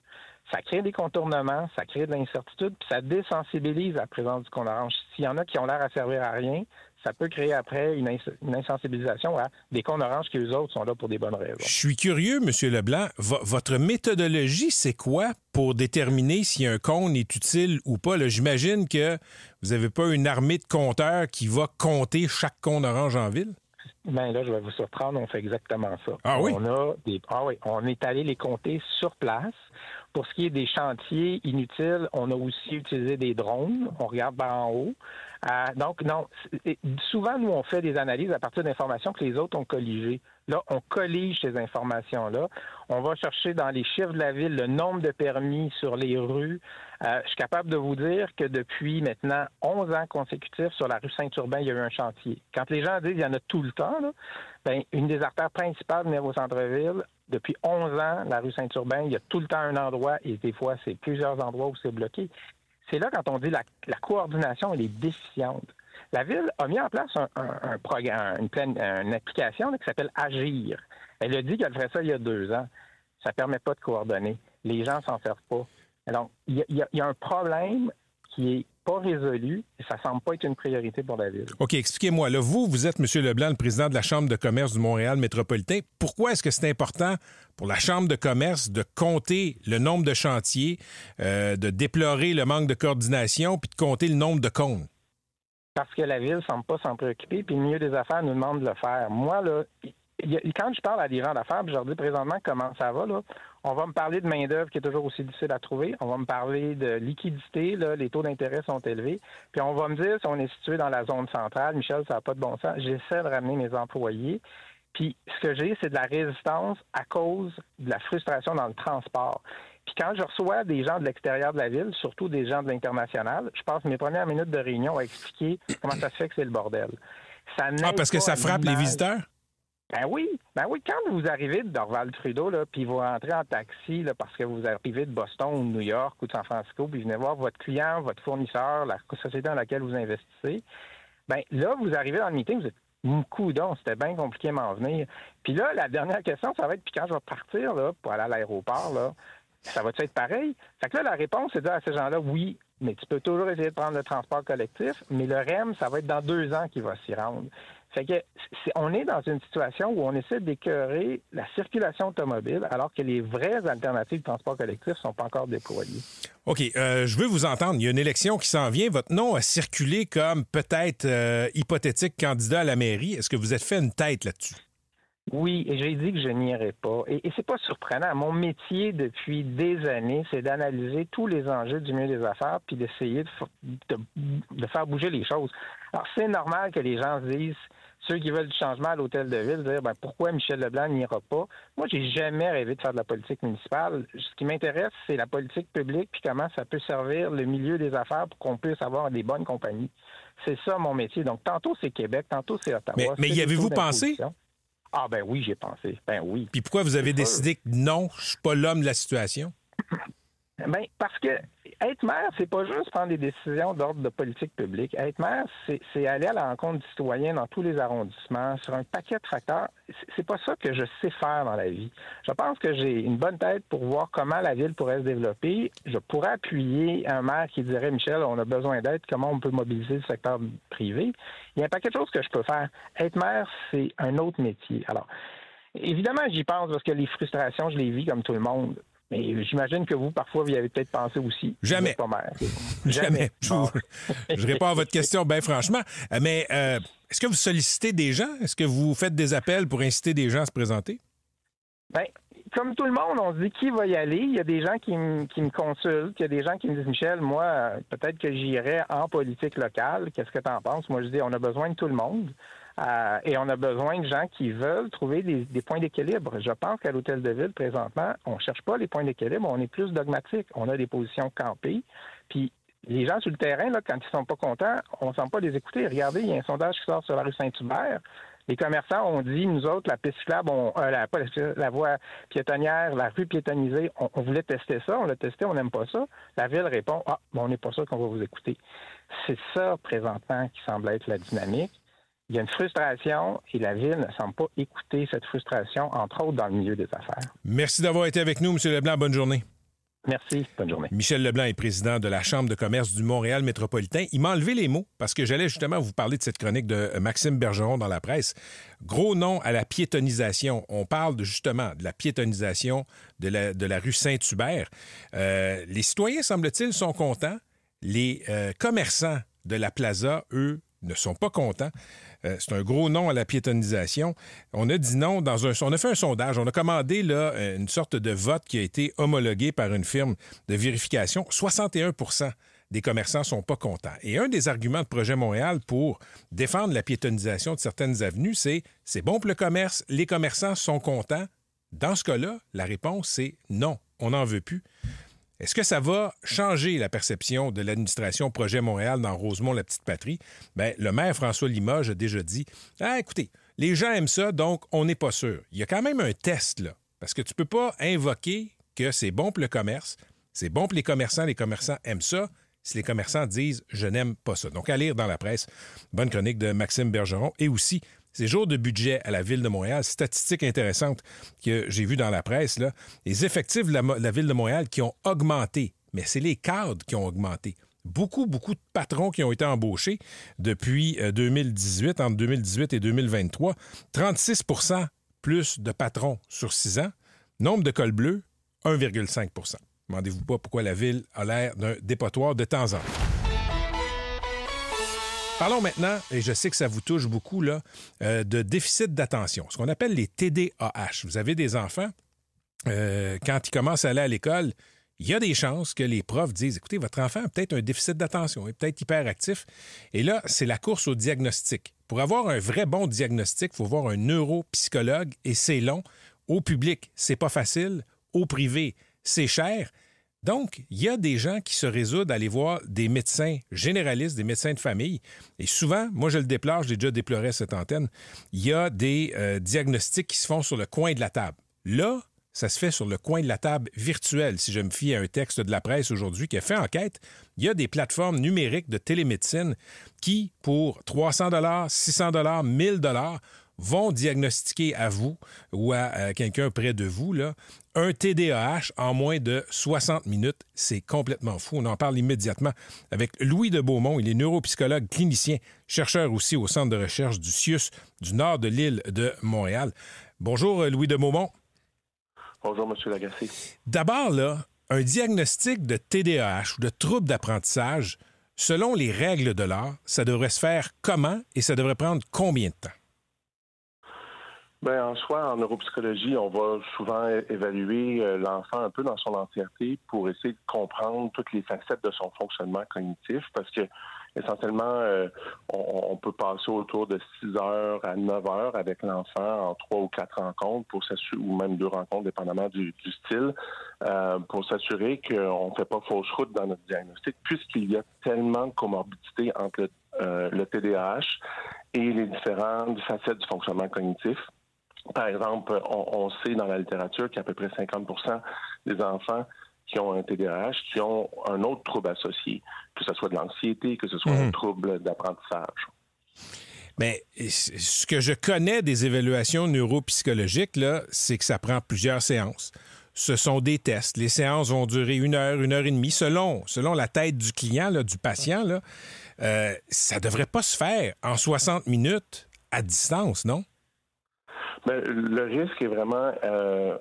ça crée des contournements, ça crée de l'incertitude, puis ça désensibilise la présence du cône orange. S'il y en a qui ont l'air à servir à rien, ça peut créer après une insensibilisation à des cônes oranges qui, eux autres, sont là pour des bonnes raisons. Je suis curieux, M. Leblanc. Votre méthodologie, c'est quoi pour déterminer si un cône est utile ou pas? Là, j'imagine que vous n'avez pas une armée de compteurs qui va compter chaque cône orange en ville? Bien là, je vais vous surprendre, on fait exactement ça. Ah oui? On est allé les compter sur place. Pour ce qui est des chantiers inutiles, on a aussi utilisé des drones. On regarde par en haut. Donc, non, souvent, nous, on fait des analyses à partir d'informations que les autres ont colligées. Là, on collige ces informations-là. On va chercher dans les chiffres de la ville le nombre de permis sur les rues. Je suis capable de vous dire que depuis maintenant 11 ans consécutifs, sur la rue Saint-Urbain, il y a eu un chantier. Quand les gens disent qu'il y en a tout le temps, là, une des artères principales venir au centre-ville, depuis 11 ans, la rue Saint-Urbain, il y a tout le temps un endroit et des fois, c'est plusieurs endroits où c'est bloqué. C'est là quand on dit la coordination, elle est déficiente. La Ville a mis en place un programme, une application là, qui s'appelle Agir. Elle a dit qu'elle ferait ça il y a 2 ans. Ça ne permet pas de coordonner. Les gens ne s'en servent pas. Alors, il y a un problème qui est pas résolu et ça semble pas être une priorité pour la Ville. OK, expliquez-moi. Là, vous êtes, M. Leblanc, le président de la Chambre de commerce du Montréal métropolitain. Pourquoi est-ce que c'est important pour la Chambre de commerce de compter le nombre de chantiers, de déplorer le manque de coordination puis de compter le nombre de cônes? Parce que la Ville ne semble pas s'en préoccuper puis le milieu des affaires nous demande de le faire. Moi, là, quand je parle à des gens d'affaires, je leur dis présentement comment ça va, là, on va me parler de main-d'œuvre qui est toujours aussi difficile à trouver. On va me parler de liquidité, là, les taux d'intérêt sont élevés. Puis on va me dire si on est situé dans la zone centrale, Michel, ça n'a pas de bon sens. J'essaie de ramener mes employés. Puis ce que j'ai, c'est de la résistance à cause de la frustration dans le transport. Puis quand je reçois des gens de l'extérieur de la ville, surtout des gens de l'international, je passe mes premières minutes de réunion à expliquer comment ça se fait que c'est le bordel. Parce que ça frappe les visiteurs? Ben oui. Quand vous arrivez de Dorval-Trudeau, là, puis vous rentrez en taxi là, parce que vous arrivez de Boston ou de New York ou de San Francisco, puis vous venez voir votre client, votre fournisseur, la société dans laquelle vous investissez, ben là, vous arrivez dans le meeting, vous êtes coudon, c'était bien compliqué de m'en venir. Puis là, la dernière question, ça va être, puis quand je vais partir là, pour aller à l'aéroport, là, ça va-tu être pareil? Fait que là, la réponse, c'est de dire à ces gens-là, oui, mais tu peux toujours essayer de prendre le transport collectif, mais le REM, ça va être dans 2 ans qu'il va s'y rendre. Fait que on est dans une situation où on essaie d'écœurer la circulation automobile alors que les vraies alternatives de transport collectif ne sont pas encore déployées. OK. Je veux vous entendre. Il y a une élection qui s'en vient. Votre nom a circulé comme peut-être hypothétique candidat à la mairie. Est-ce que vous êtes fait une tête là-dessus? Oui, et j'ai dit que je n'irais pas. Et c'est pas surprenant. Mon métier depuis des années, c'est d'analyser tous les enjeux du milieu des affaires puis d'essayer de faire bouger les choses. Alors, c'est normal que les gens se disent, ceux qui veulent du changement à l'hôtel de ville, dire pourquoi Michel Leblanc n'ira pas. Moi, j'ai jamais rêvé de faire de la politique municipale. Ce qui m'intéresse, c'est la politique publique puis comment ça peut servir le milieu des affaires pour qu'on puisse avoir des bonnes compagnies. C'est ça mon métier. Donc, tantôt c'est Québec, tantôt c'est Ottawa. Mais y avez-vous pensé? Ah ben oui, j'ai pensé. Ben oui. Puis pourquoi vous avez décidé que non, je suis pas l'homme de la situation? Ben parce que être maire, c'est pas juste prendre des décisions d'ordre de politique publique. Être maire, c'est aller à la rencontre du citoyen dans tous les arrondissements, sur un paquet de facteurs. C'est pas ça que je sais faire dans la vie. Je pense que j'ai une bonne tête pour voir comment la ville pourrait se développer. Je pourrais appuyer un maire qui dirait, Michel, on a besoin d'aide, comment on peut mobiliser le secteur privé. Il y a un paquet de choses que je peux faire. Être maire, c'est un autre métier. Alors, évidemment, j'y pense parce que les frustrations, je les vis comme tout le monde. Mais j'imagine que vous, parfois, vous y avez peut-être pensé aussi. Jamais. Pas maire. Jamais. Je réponds à votre question, bien franchement. Mais est-ce que vous sollicitez des gens? Est-ce que vous faites des appels pour inciter des gens à se présenter? Bien, comme tout le monde, on se dit qui va y aller. Il y a des gens qui me consultent. Il y a des gens qui me disent, Michel, moi, peut-être que j'irai en politique locale. Qu'est-ce que tu en penses? Moi, je dis, on a besoin de tout le monde. Et on a besoin de gens qui veulent trouver des points d'équilibre. Je pense qu'à l'Hôtel de Ville, présentement, on ne cherche pas les points d'équilibre, on est plus dogmatique. On a des positions campées. Puis les gens sur le terrain, là, quand ils sont pas contents, on ne semble pas les écouter. Regardez, il y a un sondage qui sort sur la rue Saint-Hubert. Les commerçants ont dit, nous autres, la piste cyclable, la voie piétonnière, la rue piétonnisée, on voulait tester ça, on l'a testé, on n'aime pas ça. La Ville répond, on n'est pas sûr qu'on va vous écouter. C'est ça, présentement, qui semble être la dynamique. Il y a une frustration et la Ville ne semble pas écouter cette frustration, entre autres dans le milieu des affaires. Merci d'avoir été avec nous, M. Leblanc. Bonne journée. Merci. Bonne journée. Michel Leblanc est président de la Chambre de commerce du Montréal métropolitain. Il m'a enlevé les mots parce que j'allais justement vous parler de cette chronique de Maxime Bergeron dans la presse. Gros nom à la piétonisation. On parle justement de la piétonisation de la rue Saint-Hubert. Les citoyens, semble-t-il, sont contents. Les commerçants de la plaza, eux, ne sont pas contents. C'est un gros non à la piétonisation. On a dit non on a fait un sondage. On a commandé là, une sorte de vote qui a été homologué par une firme de vérification. 61 % des commerçants sont pas contents. Et un des arguments de Projet Montréal pour défendre la piétonisation de certaines avenues, c'est bon pour le commerce, les commerçants sont contents. Dans ce cas-là, la réponse, c'est non, on n'en veut plus. Est-ce que ça va changer la perception de l'administration Projet Montréal dans Rosemont-la-Petite-Patrie? Bien, le maire François Limoges a déjà dit « écoutez, les gens aiment ça, donc on n'est pas sûr. » Il y a quand même un test, là, parce que tu peux pas invoquer que c'est bon pour le commerce, c'est bon pour les commerçants aiment ça, si les commerçants disent « je n'aime pas ça ». Donc, à lire dans la presse, bonne chronique de Maxime Bergeron, et aussi ces jours de budget à la Ville de Montréal, statistique intéressante que j'ai vue dans la presse, là, les effectifs de la Ville de Montréal qui ont augmenté, mais c'est les cadres qui ont augmenté. Beaucoup de patrons qui ont été embauchés depuis 2018, entre 2018 et 2023. 36 % plus de patrons sur 6 ans. Nombre de cols bleus, 1,5 %. Demandez-vous pas pourquoi la Ville a l'air d'un dépotoir de temps en temps. Parlons maintenant, et je sais que ça vous touche beaucoup, là, de déficit d'attention, ce qu'on appelle les TDAH. Vous avez des enfants, quand ils commencent à aller à l'école, il y a des chances que les profs disent, écoutez, votre enfant a peut-être un déficit d'attention, il est peut-être hyperactif. Et là, c'est la course au diagnostic. Pour avoir un vrai bon diagnostic, il faut voir un neuropsychologue et c'est long. Au public, c'est pas facile. Au privé, c'est cher. Donc, il y a des gens qui se résoudent à aller voir des médecins généralistes, des médecins de famille. Et souvent, moi je le déplore, je l'ai déjà déploré à cette antenne, il y a des diagnostics qui se font sur le coin de la table. Là, ça se fait sur le coin de la table virtuelle. Si je me fie à un texte de la presse aujourd'hui qui a fait enquête, il y a des plateformes numériques de télémédecine qui, pour 300 $, 600 $, 1000 $, vont diagnostiquer à vous ou à quelqu'un près de vous là, un TDAH en moins de 60 minutes. C'est complètement fou. On en parle immédiatement avec Louis de Beaumont. Il est neuropsychologue clinicien, chercheur aussi au Centre de recherche du CIUS du nord de l'île de Montréal. Bonjour, Louis de Beaumont. Bonjour, M. Lagacé. D'abord, là, un diagnostic de TDAH ou de trouble d'apprentissage, selon les règles de l'art, ça devrait se faire comment et ça devrait prendre combien de temps? Bien, en soi, en neuropsychologie, on va souvent évaluer l'enfant un peu dans son entièreté pour essayer de comprendre toutes les facettes de son fonctionnement cognitif parce que essentiellement, on peut passer autour de 6 heures à 9 heures avec l'enfant en 3 ou 4 rencontres pour s'assurer, ou même 2 rencontres, dépendamment du style, pour s'assurer qu'on ne fait pas fausse route dans notre diagnostic, puisqu'il y a tellement de comorbidités entre le TDAH et les différentes facettes du fonctionnement cognitif. Par exemple, on sait dans la littérature qu'à peu près 50% des enfants qui ont un TDAH, qui ont un autre trouble associé, que ce soit de l'anxiété, que ce soit un trouble d'apprentissage. Mais ce que je connais des évaluations neuropsychologiques, là, c'est que ça prend plusieurs séances. Ce sont des tests. Les séances vont durer 1 heure, 1 heure et demie, selon la tête du client, là, du patient. Là. Ça ne devrait pas se faire en 60 minutes à distance, non? Mais le risque est vraiment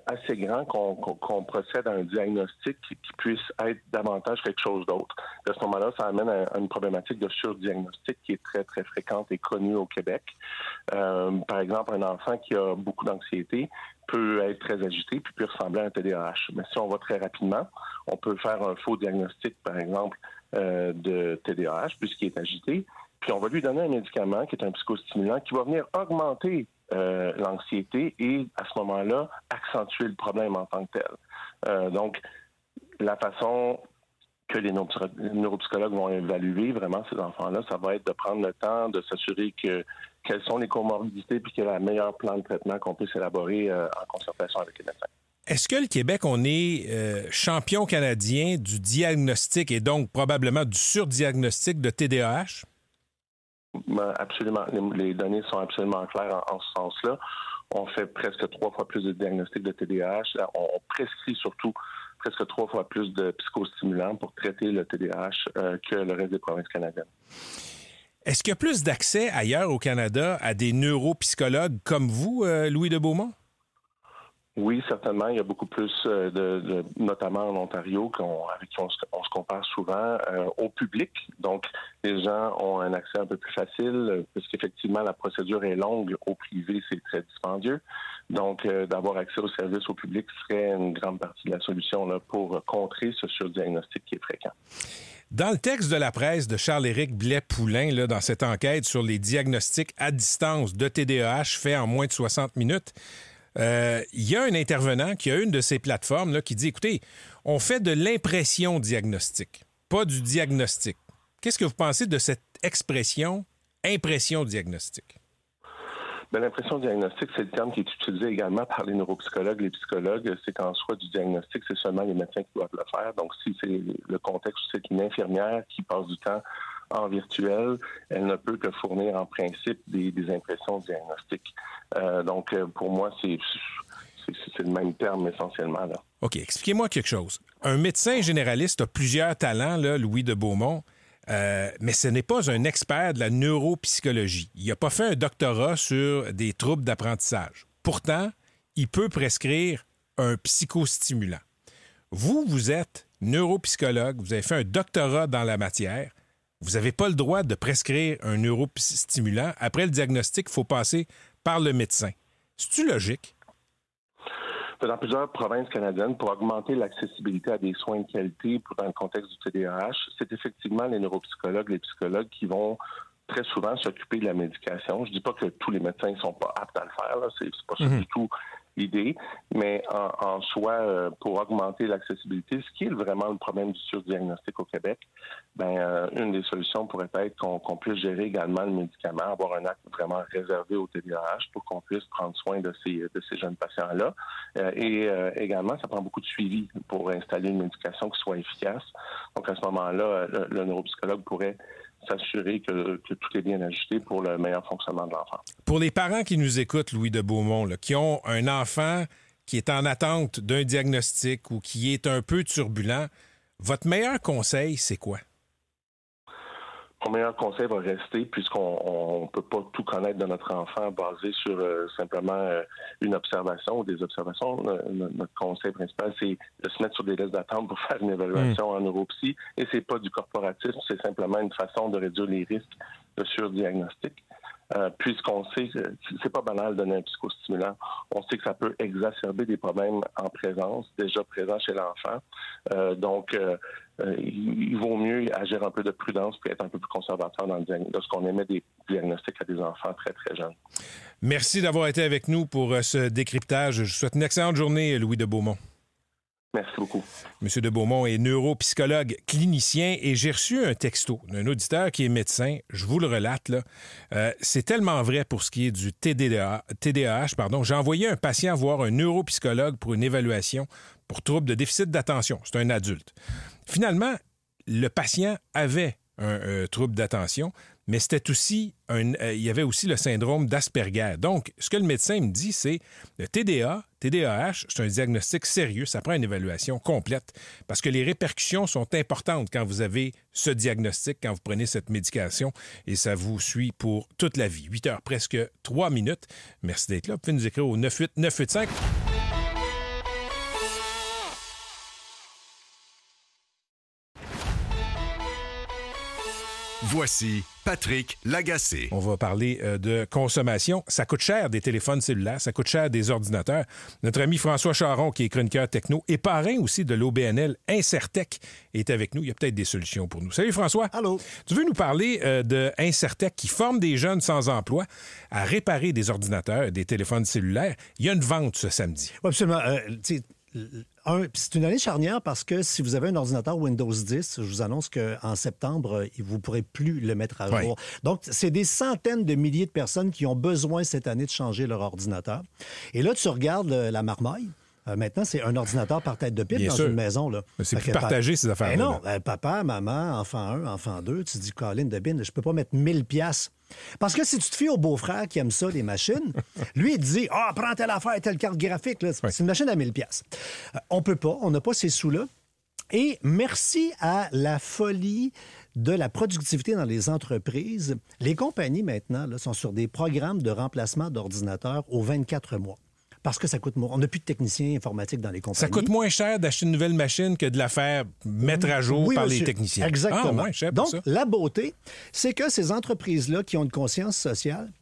assez grand qu'on procède à un diagnostic qui puisse être davantage quelque chose d'autre. À ce moment-là, ça amène à une problématique de surdiagnostic qui est très, très fréquente et connue au Québec. Par exemple, un enfant qui a beaucoup d'anxiété peut être très agité puis peut ressembler à un TDAH. Mais si on va très rapidement, on peut faire un faux diagnostic, par exemple, de TDAH puisqu'il est agité. Puis on va lui donner un médicament qui est un psychostimulant qui va venir augmenter l'anxiété et, à ce moment-là, accentuer le problème en tant que tel. Donc, la façon que les neuropsychologues vont évaluer vraiment ces enfants-là, ça va être de prendre le temps de s'assurer quelles sont les comorbidités puis quel est le meilleur plan de traitement qu'on puisse élaborer en concertation avec les médecins. Est-ce que le Québec, on est champion canadien du diagnostic et donc probablement du surdiagnostic de TDAH? Absolument. Les données sont absolument claires en ce sens-là. On fait presque 3 fois plus de diagnostics de TDAH. On prescrit surtout presque 3 fois plus de psychostimulants pour traiter le TDAH que le reste des provinces canadiennes. Est-ce qu'il y a plus d'accès ailleurs au Canada à des neuropsychologues comme vous, Louis de Beaumont? Oui, certainement. Il y a beaucoup plus, notamment en Ontario, avec qui on se compare souvent au public. Donc, les gens ont un accès un peu plus facile, puisqu'effectivement, la procédure est longue. Au privé, c'est très dispendieux. Donc, d'avoir accès aux services au public serait une grande partie de la solution là, pour contrer ce surdiagnostic qui est fréquent. Dans le texte de la presse de Charles-Éric Blais-Poulain, là, dans cette enquête sur les diagnostics à distance de TDAH faits en moins de 60 minutes, il y a un intervenant qui a une de ces plateformes là, qui dit, écoutez, on fait de l'impression diagnostique, pas du diagnostic. Qu'est-ce que vous pensez de cette expression impression diagnostique? Bien, l'impression diagnostique, c'est le terme qui est utilisé également par les neuropsychologues, les psychologues. C'est qu'en soi, du diagnostic, c'est seulement les médecins qui doivent le faire. Donc, si c'est le contexte où c'est une infirmière qui passe du temps en virtuel, elle ne peut que fournir en principe des impressions diagnostiques. Donc, pour moi, c'est le même terme essentiellement. Là. OK, expliquez-moi quelque chose. Un médecin généraliste a plusieurs talents, là, Louis de Beaumont, mais ce n'est pas un expert de la neuropsychologie. Il n'a pas fait un doctorat sur des troubles d'apprentissage. Pourtant, il peut prescrire un psychostimulant. Vous êtes neuropsychologue, vous avez fait un doctorat dans la matière. vous n'avez pas le droit de prescrire un neurostimulant. Après le diagnostic, il faut passer par le médecin. C'est-tu logique? Dans plusieurs provinces canadiennes, pour augmenter l'accessibilité à des soins de qualité dans le contexte du TDAH, c'est effectivement les neuropsychologues, les psychologues qui vont très souvent s'occuper de la médication. Je dis pas que tous les médecins ne sont pas aptes à le faire, là. C'est pas ça du tout l'idée, mais en soi, pour augmenter l'accessibilité, ce qui est vraiment le problème du surdiagnostic au Québec, une des solutions pourrait être qu'on puisse gérer également le médicament, avoir un acte vraiment réservé au TDAH pour qu'on puisse prendre soin de ces jeunes patients-là. Également, ça prend beaucoup de suivi pour installer une médication qui soit efficace. Donc, à ce moment-là, le neuropsychologue pourrait s'assurer que tout est bien ajusté pour le meilleur fonctionnement de l'enfant. Pour les parents qui nous écoutent, Louis de Beaumont, là, qui ont un enfant qui est en attente d'un diagnostic ou qui est un peu turbulent, votre meilleur conseil, c'est quoi? Mon meilleur conseil va rester, puisqu'on ne peut pas tout connaître de notre enfant basé sur simplement une observation ou des observations. Notre conseil principal, c'est de se mettre sur des listes d'attente pour faire une évaluation en neuropsy. Et c'est pas du corporatisme, c'est simplement une façon de réduire les risques de surdiagnostic. Puisqu'on sait que c'est pas banal de donner un psychostimulant. On sait que ça peut exacerber des problèmes en présence, déjà présents chez l'enfant. Donc, il vaut mieux agir un peu de prudence puis être un peu plus conservateur lorsqu'on émet des diagnostics à des enfants très, très jeunes. Merci d'avoir été avec nous pour ce décryptage. Je vous souhaite une excellente journée, Louis de Beaumont. Merci beaucoup. Monsieur de Beaumont est neuropsychologue clinicien et j'ai reçu un texto d'un auditeur qui est médecin. Je vous le relate, là. C'est tellement vrai pour ce qui est du TDAH. J'ai envoyé un patient voir un neuropsychologue pour une évaluation pour trouble de déficit d'attention. C'est un adulte. Finalement, le patient avait un trouble d'attention, mais c'était aussi il y avait aussi le syndrome d'Asperger. Donc, ce que le médecin me dit, c'est le TDAH, c'est un diagnostic sérieux. Ça prend une évaluation complète parce que les répercussions sont importantes quand vous avez ce diagnostic, quand vous prenez cette médication et ça vous suit pour toute la vie. 8 heures, presque 3 minutes. Merci d'être là. Vous pouvez nous écrire au 98985. Voici Patrick Lagacé. On va parler de consommation. Ça coûte cher des téléphones cellulaires, ça coûte cher des ordinateurs. Notre ami François Charon, qui est chroniqueur techno et parrain aussi de l'OBNL Incertec, est avec nous. Il y a peut-être des solutions pour nous. Salut François. Allô. Tu veux nous parler de Incertec qui forme des jeunes sans emploi à réparer des ordinateurs, des téléphones cellulaires. Il y a une vente ce samedi. Oui, absolument. C'est une année charnière parce que si vous avez un ordinateur Windows 10, je vous annonce qu'en septembre, vous ne pourrez plus le mettre à jour. Donc, c'est des centaines de milliers de personnes qui ont besoin cette année de changer leur ordinateur. Et là, tu regardes la marmaille. Maintenant, c'est un ordinateur par tête de pipe dans une maison. Là. C'est plus partagé, ces affaires-là. Non, papa, maman, enfant 1, enfant 2, tu te dis, Colin de Bin, je peux pas mettre 1000$. Parce que si tu te fies au beau-frère qui aime ça, les machines, lui, il te dit, prends telle affaire, telle carte graphique. Là. C'est une machine à 1000$. On peut pas, on n'a pas ces sous-là. Et merci à la folie de la productivité dans les entreprises, les compagnies maintenant là, sont sur des programmes de remplacement d'ordinateurs aux 24 mois. Parce que ça coûte moins. On n'a plus de techniciens informatiques dans les compagnies. Ça coûte moins cher d'acheter une nouvelle machine que de la faire mettre à jour par les techniciens. Exactement. Donc, ça. La beauté, c'est que ces entreprises-là qui ont une conscience sociale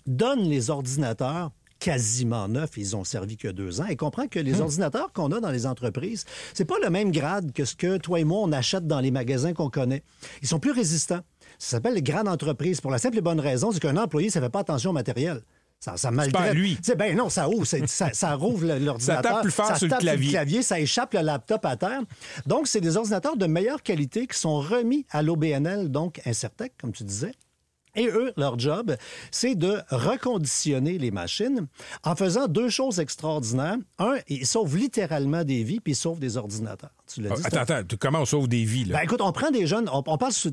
donnent les ordinateurs quasiment neufs. Ils ont servi que 2 ans. Et comprend que les ordinateurs qu'on a dans les entreprises, c'est pas le même grade que ce que toi et moi, on achète dans les magasins qu'on connaît. Ils sont plus résistants. Ça s'appelle les grandes entreprises. Pour la simple et bonne raison, c'est qu'un employé, ça fait pas attention au matériel. Ça maltraite. C'est pas lui. Ben non, ça ouvre. Ça rouvre l'ordinateur. Ça tape plus fort sur le clavier. Ça échappe le laptop à terre. Donc, c'est des ordinateurs de meilleure qualité qui sont remis à l'OBNL, donc Incertec, comme tu disais. Et eux, leur job, c'est de reconditionner les machines en faisant 2 choses extraordinaires. Un, ils sauvent littéralement des vies, puis ils sauvent des ordinateurs. Tu l'as dit. Attends, comment on sauve des vies, là? Ben écoute, on prend des jeunes,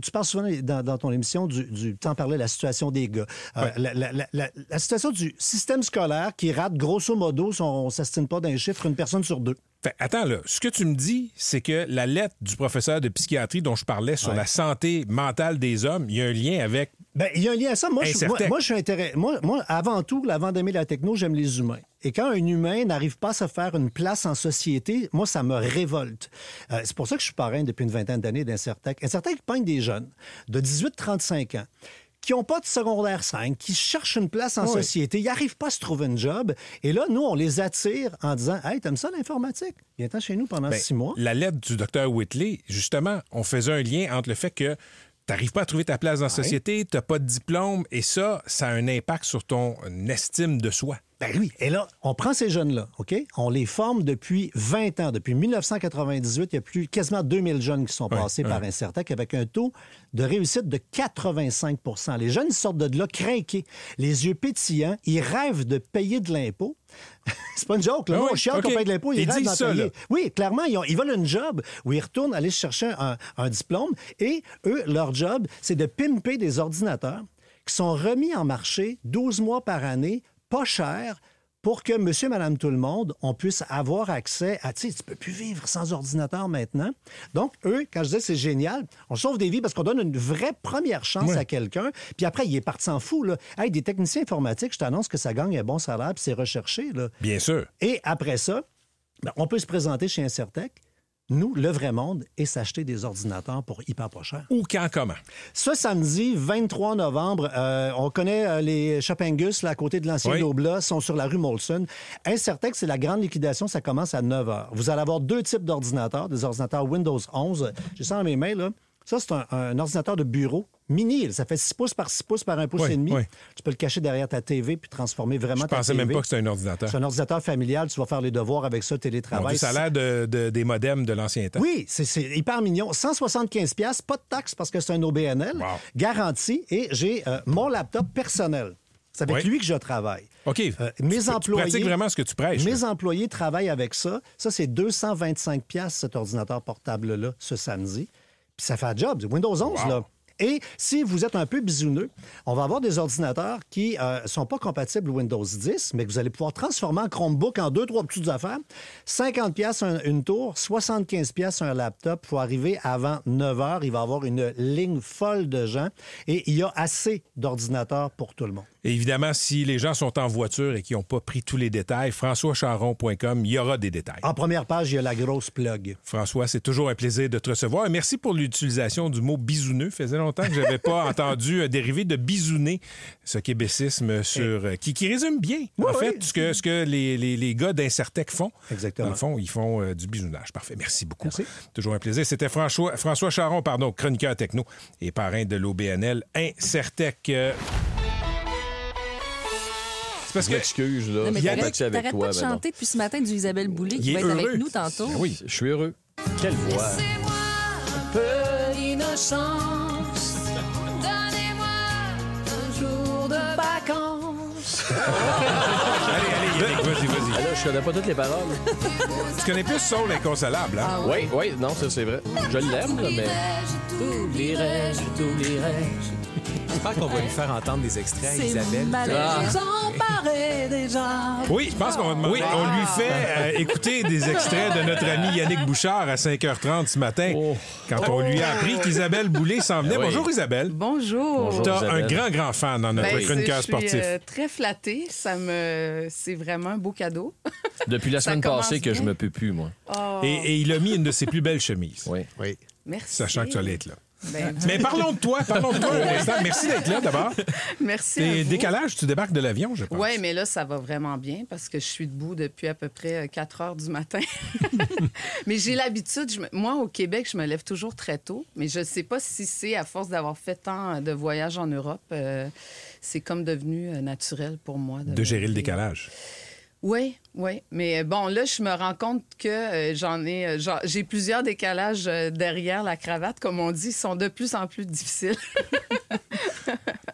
tu parles souvent dans ton émission du t'en parlais, la situation des gars. La situation du système scolaire qui rate grosso modo, si on ne s'estime pas d'un chiffre, une personne sur 2. Fait, attends, là, ce que tu me dis, c'est que la lettre du professeur de psychiatrie dont je parlais sur la santé mentale des hommes, il y a un lien avec... Bien, il y a un lien à ça. Moi, je suis intéressé. Moi, avant tout, avant d'aimer la techno, j'aime les humains. Et quand un humain n'arrive pas à se faire une place en société, moi, ça me révolte. C'est pour ça que je suis parrain depuis une vingtaine d'années d'Incertec. Incertec pogne des jeunes de 18-35 ans qui n'ont pas de secondaire 5, qui cherchent une place en société, ils n'arrivent pas à se trouver un job. Et là, nous, on les attire en disant « Hey, t'aimes ça l'informatique? Viens-t'en chez nous pendant 6 mois. » La lettre du Dr Whitley, justement, on faisait un lien entre le fait que t'arrives pas à trouver ta place dans la société, t'as pas de diplôme, et ça a un impact sur ton estime de soi. Ben oui. Et là, on prend ces jeunes-là, OK? On les forme depuis 20 ans. Depuis 1998, il y a plus quasiment 2000 jeunes qui sont passés par Incertec avec un taux de réussite de 85 %. Les jeunes sortent de là craqués, les yeux pétillants. Ils rêvent de payer de l'impôt. C'est pas une joke, là. On chiale qu'on paye de l'impôt, ils rêvent d'en payer. Là. Oui, clairement, ils veulent une job où ils retournent aller chercher un diplôme. Et eux, leur job, c'est de pimper des ordinateurs qui sont remis en marché 12 mois par année, pas cher, pour que monsieur, madame, tout le monde, on puisse avoir accès à... Tu sais, tu peux plus vivre sans ordinateur maintenant. Donc, eux, quand je dis c'est génial, on sauve des vies parce qu'on donne une vraie première chance à quelqu'un. Puis après, il est parti en fou, là. Hey, des techniciens informatiques, je t'annonce que ça gagne un bon salaire puis c'est recherché, là. Bien sûr. Et après ça, on peut se présenter chez Incertec, nous, le vrai monde, et s'acheter des ordinateurs pour hyper pas cher. Où, quand, comment? Ce samedi, 23 novembre, on connaît les Shoppingus, là, à côté de l'ancien Dobla, sont sur la rue Molson. Incertec, c'est la grande liquidation, ça commence à 9 h. Vous allez avoir 2 types d'ordinateurs, des ordinateurs Windows 11. J'ai ça dans mes mains, là. Ça, c'est un ordinateur de bureau mini. Ça fait 6 pouces par 6 pouces par 1 pouce et demi. Tu peux le cacher derrière ta TV puis transformer vraiment ta TV. Je pensais même pas que c'était un ordinateur. C'est un ordinateur familial. Tu vas faire les devoirs avec ça, télétravail. Ça a l'air des modems de l'ancien temps. Oui, c'est hyper mignon. 175$, pas de taxe parce que c'est un OBNL. Wow. Garanti. Et j'ai mon laptop personnel. C'est avec lui que je travaille. OK. Mes employés, tu pratiques vraiment ce que tu prêches. Mes employés travaillent avec ça. Ça, c'est 225$, cet ordinateur portable-là, ce samedi. Puis ça fait un job. Windows 11, là. Et si vous êtes un peu bisouneux, on va avoir des ordinateurs qui ne sont pas compatibles Windows 10, mais que vous allez pouvoir transformer en Chromebook en 2-3 petites affaires. 50$ une tour, 75$ un laptop. Il faut arriver avant 9 h. Il va y avoir une ligne folle de gens. Et il y a assez d'ordinateurs pour tout le monde. Et évidemment, si les gens sont en voiture et qui n'ont pas pris tous les détails, françoischaron.com, il y aura des détails. En première page, il y a la grosse plug. François, c'est toujours un plaisir de te recevoir. Et merci pour l'utilisation du mot bisouneux. Faisait longtemps que je n'avais pas entendu un dérivé de bisouner, ce québécisme qui résume bien, en fait, ce que les gars d'Incertec font. Exactement. Dans le fond, ils font du bisounage. Parfait. Merci beaucoup. Merci. Toujours un plaisir. C'était François Charon, chroniqueur techno et parrain de l'OBNL Incertec. C'est parce que... M'excuse, là. T'arrêtes pas de chanter depuis ce matin du Isabelle Boulay qui va être avec nous tantôt. Ben oui, je suis heureux. Quelle voix. Laissez-moi un peu d'innocence. Donnez-moi un jour de vacances. Allez, Yannick, vas-y. Alors, je connais pas toutes les paroles. Tu connais plus Soul Inconsolable, hein? Ah, oui, non, ça, c'est vrai. Je l'aime, là, mais... Je t'oublierai. J'espère qu'on va lui faire entendre des extraits à Isabelle. Oui, je pense qu'on va demander. Oui, on lui fait écouter des extraits de notre ami Yannick Bouchard à 5h30 ce matin, quand on lui a appris qu'Isabelle Boulay s'en venait. Bonjour Isabelle. Bonjour. T'as un grand fan dans notre chroniqueur sportif. Je suis très flattée. C'est vraiment un beau cadeau. Depuis la semaine passée que je me peux plus, moi. Oh. Et il a mis une de ses plus belles chemises. Oui. Merci. Sachant que tu allais être là. Ben, mais parlons de toi un instant. Merci d'être là, d'abord. Merci. Et décalage, tu débarques de l'avion, je pense. Oui, mais là, ça va vraiment bien parce que je suis debout depuis à peu près 4 heures du matin. Mais j'ai l'habitude, moi, au Québec, je me lève toujours très tôt, mais je ne sais pas si c'est à force d'avoir fait tant de voyages en Europe, c'est comme devenu naturel pour moi. De gérer le décalage. Oui. Mais bon, là, je me rends compte que j'ai plusieurs décalages derrière la cravate, comme on dit, sont de plus en plus difficiles.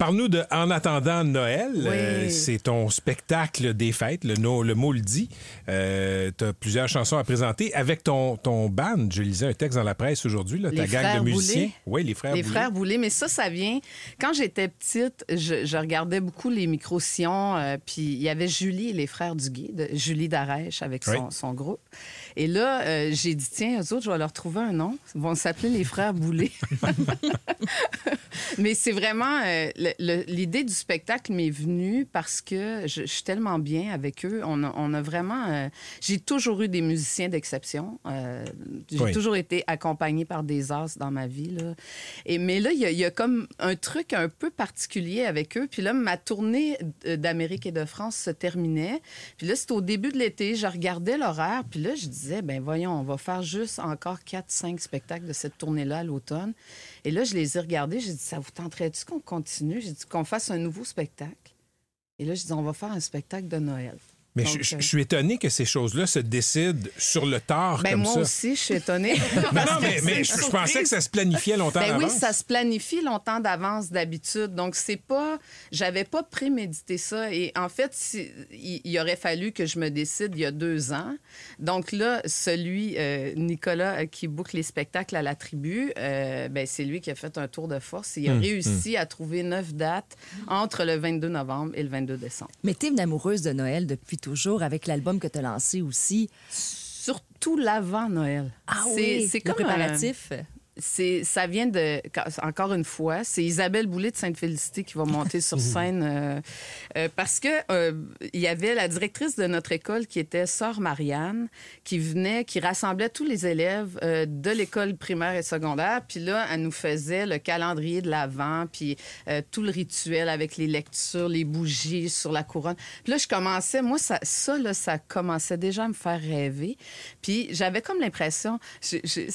Parle-nous de En attendant Noël. Oui. C'est ton spectacle des fêtes, le mot le dit. Tu as plusieurs chansons à présenter avec ton band. Je lisais un texte dans la presse aujourd'hui, là, ta gang de musiciens. Oui, les frères Boulay. Les frères Boulay, mais ça vient... Quand j'étais petite, je regardais beaucoup les micro-sillons, puis il y avait Julie et les frères Duguay, Julie Darèche avec son groupe. Et là, j'ai dit, tiens, eux autres, je vais leur trouver un nom. Ils vont s'appeler les frères Boulay. Mais c'est vraiment... l'idée du spectacle m'est venue parce que je suis tellement bien avec eux. On a vraiment... j'ai toujours eu des musiciens d'exception. J'ai toujours été accompagnée par des as dans ma vie. Là. Mais là, il y a comme un truc un peu particulier avec eux. Puis là, ma tournée d'Amérique et de France se terminait. Puis là, c'était au début de l'été. Je regardais l'horaire. Puis là, je disais, ben voyons, on va faire juste encore 4-5 spectacles de cette tournée-là à l'automne. Et là, je les ai regardés. J'ai dit, ça vous tenterait-tu qu'on continue? J'ai dit qu'on fasse un nouveau spectacle. Et là, je dis, on va faire un spectacle de Noël. Mais donc, je suis étonné que ces choses-là se décident sur le tard comme moi ça. Moi aussi, je suis étonnée. mais je pensais que ça se planifiait longtemps d'avance. Oui, ça se planifie longtemps d'avance d'habitude. Donc, c'est pas... J'avais pas prémédité ça. Et en fait, il aurait fallu que je me décide il y a 2 ans. Donc là, Nicolas, qui boucle les spectacles à la Tribu, c'est lui qui a fait un tour de force. Il a réussi à trouver 9 dates entre le 22 novembre et le 22 décembre. Mais t'es une amoureuse de Noël depuis toujours avec l'album que tu as lancé aussi. Surtout l'avant Noël. Ah oui, c'est le comme préparatif. Ça vient de... Encore une fois, c'est Isabelle Boulay de Sainte-Félicité qui va monter sur scène parce que il y avait la directrice de notre école qui était Sœur Marianne, qui rassemblait tous les élèves de l'école primaire et secondaire. Puis là, elle nous faisait le calendrier de l'Avent, puis tout le rituel avec les lectures, les bougies sur la couronne. Puis là, je commençais... Moi, ça commençait déjà à me faire rêver. Puis j'avais comme l'impression...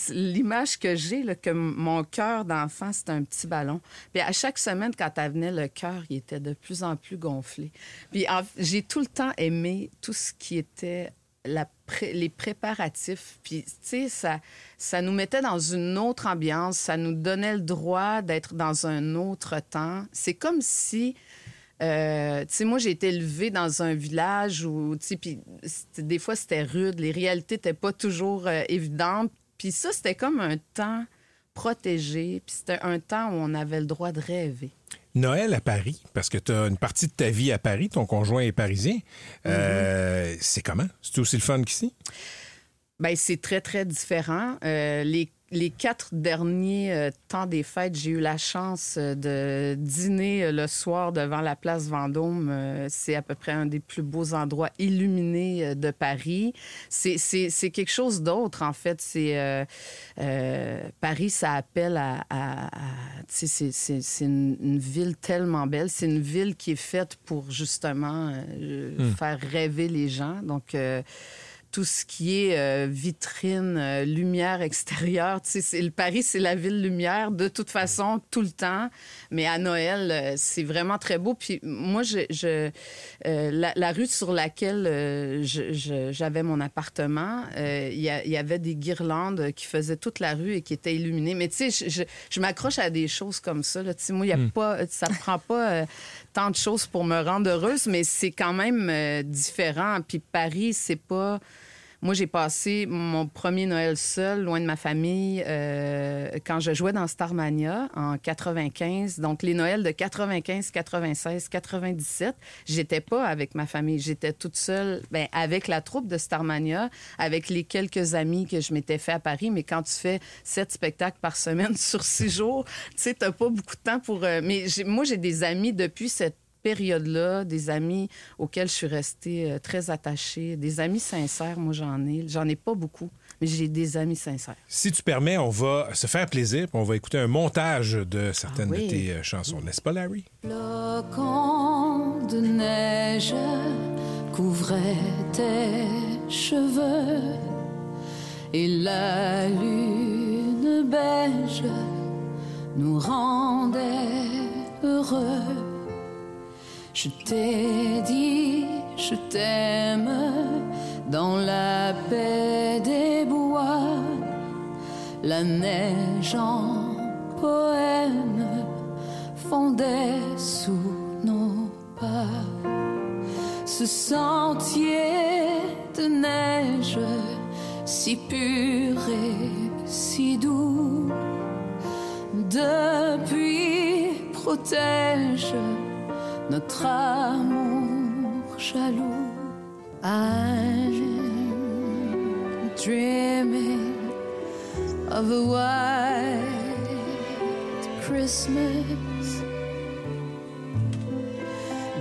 l'image que j'ai, que mon cœur d'enfant, c'était un petit ballon. Puis à chaque semaine, quand elle venait, le cœur, il était de plus en plus gonflé. Puis j'ai tout le temps aimé tout ce qui était les préparatifs. Puis, tu sais, ça nous mettait dans une autre ambiance. Ça nous donnait le droit d'être dans un autre temps. C'est comme si... tu sais, moi, j'ai été élevée dans un village où, tu sais, puis des fois, c'était rude. Les réalités n'étaient pas toujours évidentes. Puis ça, c'était comme un temps protégé, puis c'était un temps où on avait le droit de rêver. Noël à Paris, parce que tu as une partie de ta vie à Paris, ton conjoint est parisien. C'est comment? C'est aussi le fun qu'ici? Bien, c'est très, très différent. Les 4 derniers temps des fêtes, j'ai eu la chance de dîner le soir devant la place Vendôme. C'est à peu près un des plus beaux endroits illuminés de Paris. C'est quelque chose d'autre, en fait. Paris, ça appelle c'est une ville tellement belle. C'est une ville qui est faite pour, justement, faire rêver les gens. Donc... tout ce qui est vitrine, lumière extérieure. Le Paris, c'est la ville lumière, de toute façon, tout le temps. Mais à Noël, c'est vraiment très beau. Puis moi, la rue sur laquelle j'avais mon appartement, il y avait des guirlandes qui faisaient toute la rue et qui étaient illuminées. Mais tu sais, je m'accroche à des choses comme ça. Là. Moi, ça ne prend pas tant de choses pour me rendre heureuse, mais c'est quand même différent. Puis Paris, c'est pas... Moi, j'ai passé mon premier Noël seul, loin de ma famille, quand je jouais dans Starmania en 95. Donc, les Noëls de 95, 96, 97, j'étais pas avec ma famille. J'étais toute seule, avec la troupe de Starmania, avec les quelques amis que je m'étais fait à Paris. Mais quand tu fais 7 spectacles par semaine sur 6 jours, tu sais, t'as pas beaucoup de temps pour... Mais moi, j'ai des amis depuis cette période-là, des amis auxquels je suis restée très attachée, des amis sincères, moi j'en ai pas beaucoup, mais j'ai des amis sincères. Si tu permets, on va se faire plaisir, on va écouter un montage de certaines de tes chansons, n'est-ce pas, Larry? Flocons de neige couvraient tes cheveux et la lune beige nous rendait heureux. Je t'ai dit, je t'aime, dans la paix des bois, la neige en poème fondait sous nos pas. Ce sentier de neige si pur et si doux, depuis protège notre amour jaloux. I'm dreaming of a white Christmas,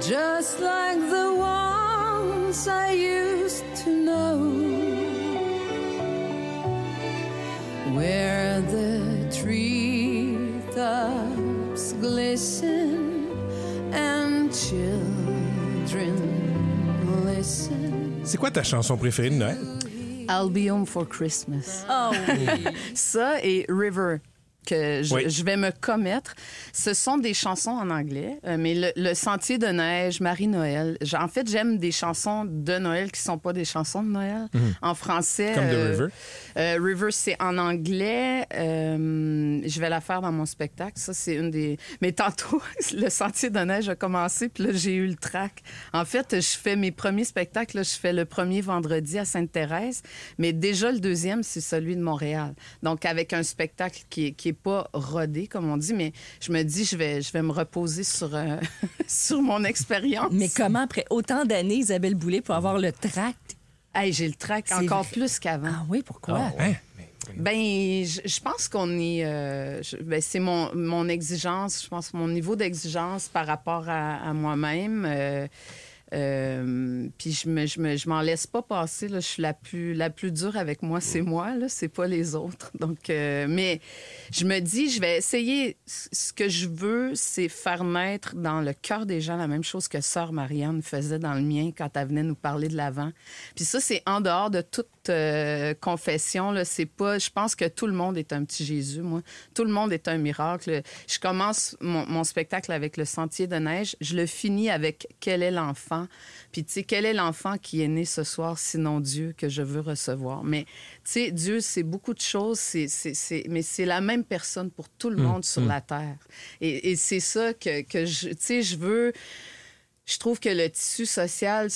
just like the ones I used to know, where the treetops glisten and children listen. C'est quoi ta chanson préférée de Noël? I'll Be Home for Christmas. Oh oui. Ça et River, que Oui. je vais me commettre. Ce sont des chansons en anglais, mais le Sentier de neige, Marie-Noël. En fait, j'aime des chansons de Noël qui sont pas des chansons de Noël. En français... Comme The River? River, c'est en anglais. Je vais la faire dans mon spectacle. Ça, c'est une des... Mais tantôt, le Sentier de neige a commencé, puis là, j'ai eu le trac. En fait, je fais mes premiers spectacles. Là, je fais le premier vendredi à Sainte-Thérèse, mais déjà, le deuxième, c'est celui de Montréal. Donc, avec un spectacle qui est pas rodé, comme on dit, mais je me dis, je vais me reposer sur, sur mon expérience. Mais comment, après autant d'années, Isabelle Boulay, pour avoir le tract? Hey, j'ai le trac encore plus qu'avant. Ah oui, pourquoi? Hein? Ben, je pense qu'on est... c'est mon exigence, je pense, mon niveau d'exigence par rapport à moi-même. Puis je m'en laisse pas passer. Là. Je suis la plus dure avec moi, c'est moi, là, c'est pas les autres. Donc, mais je me dis, je vais essayer. Ce que je veux, c'est faire naître dans le cœur des gens la même chose que Sœur Marianne faisait dans le mien quand elle venait nous parler de l'Avent. Puis ça, c'est en dehors de toute confession. Là, c'est pas. Je pense que tout le monde est un petit Jésus, moi. Tout le monde est un miracle. Je commence mon spectacle avec le Sentier de neige. Je le finis avec Quel est l'enfant? Puis, tu sais, quel est l'enfant qui est né ce soir, sinon Dieu, que je veux recevoir? Mais, tu sais, Dieu, c'est beaucoup de choses, mais c'est la même personne pour tout le monde sur la terre. Et c'est ça que tu sais, je veux... Je trouve que le tissu social,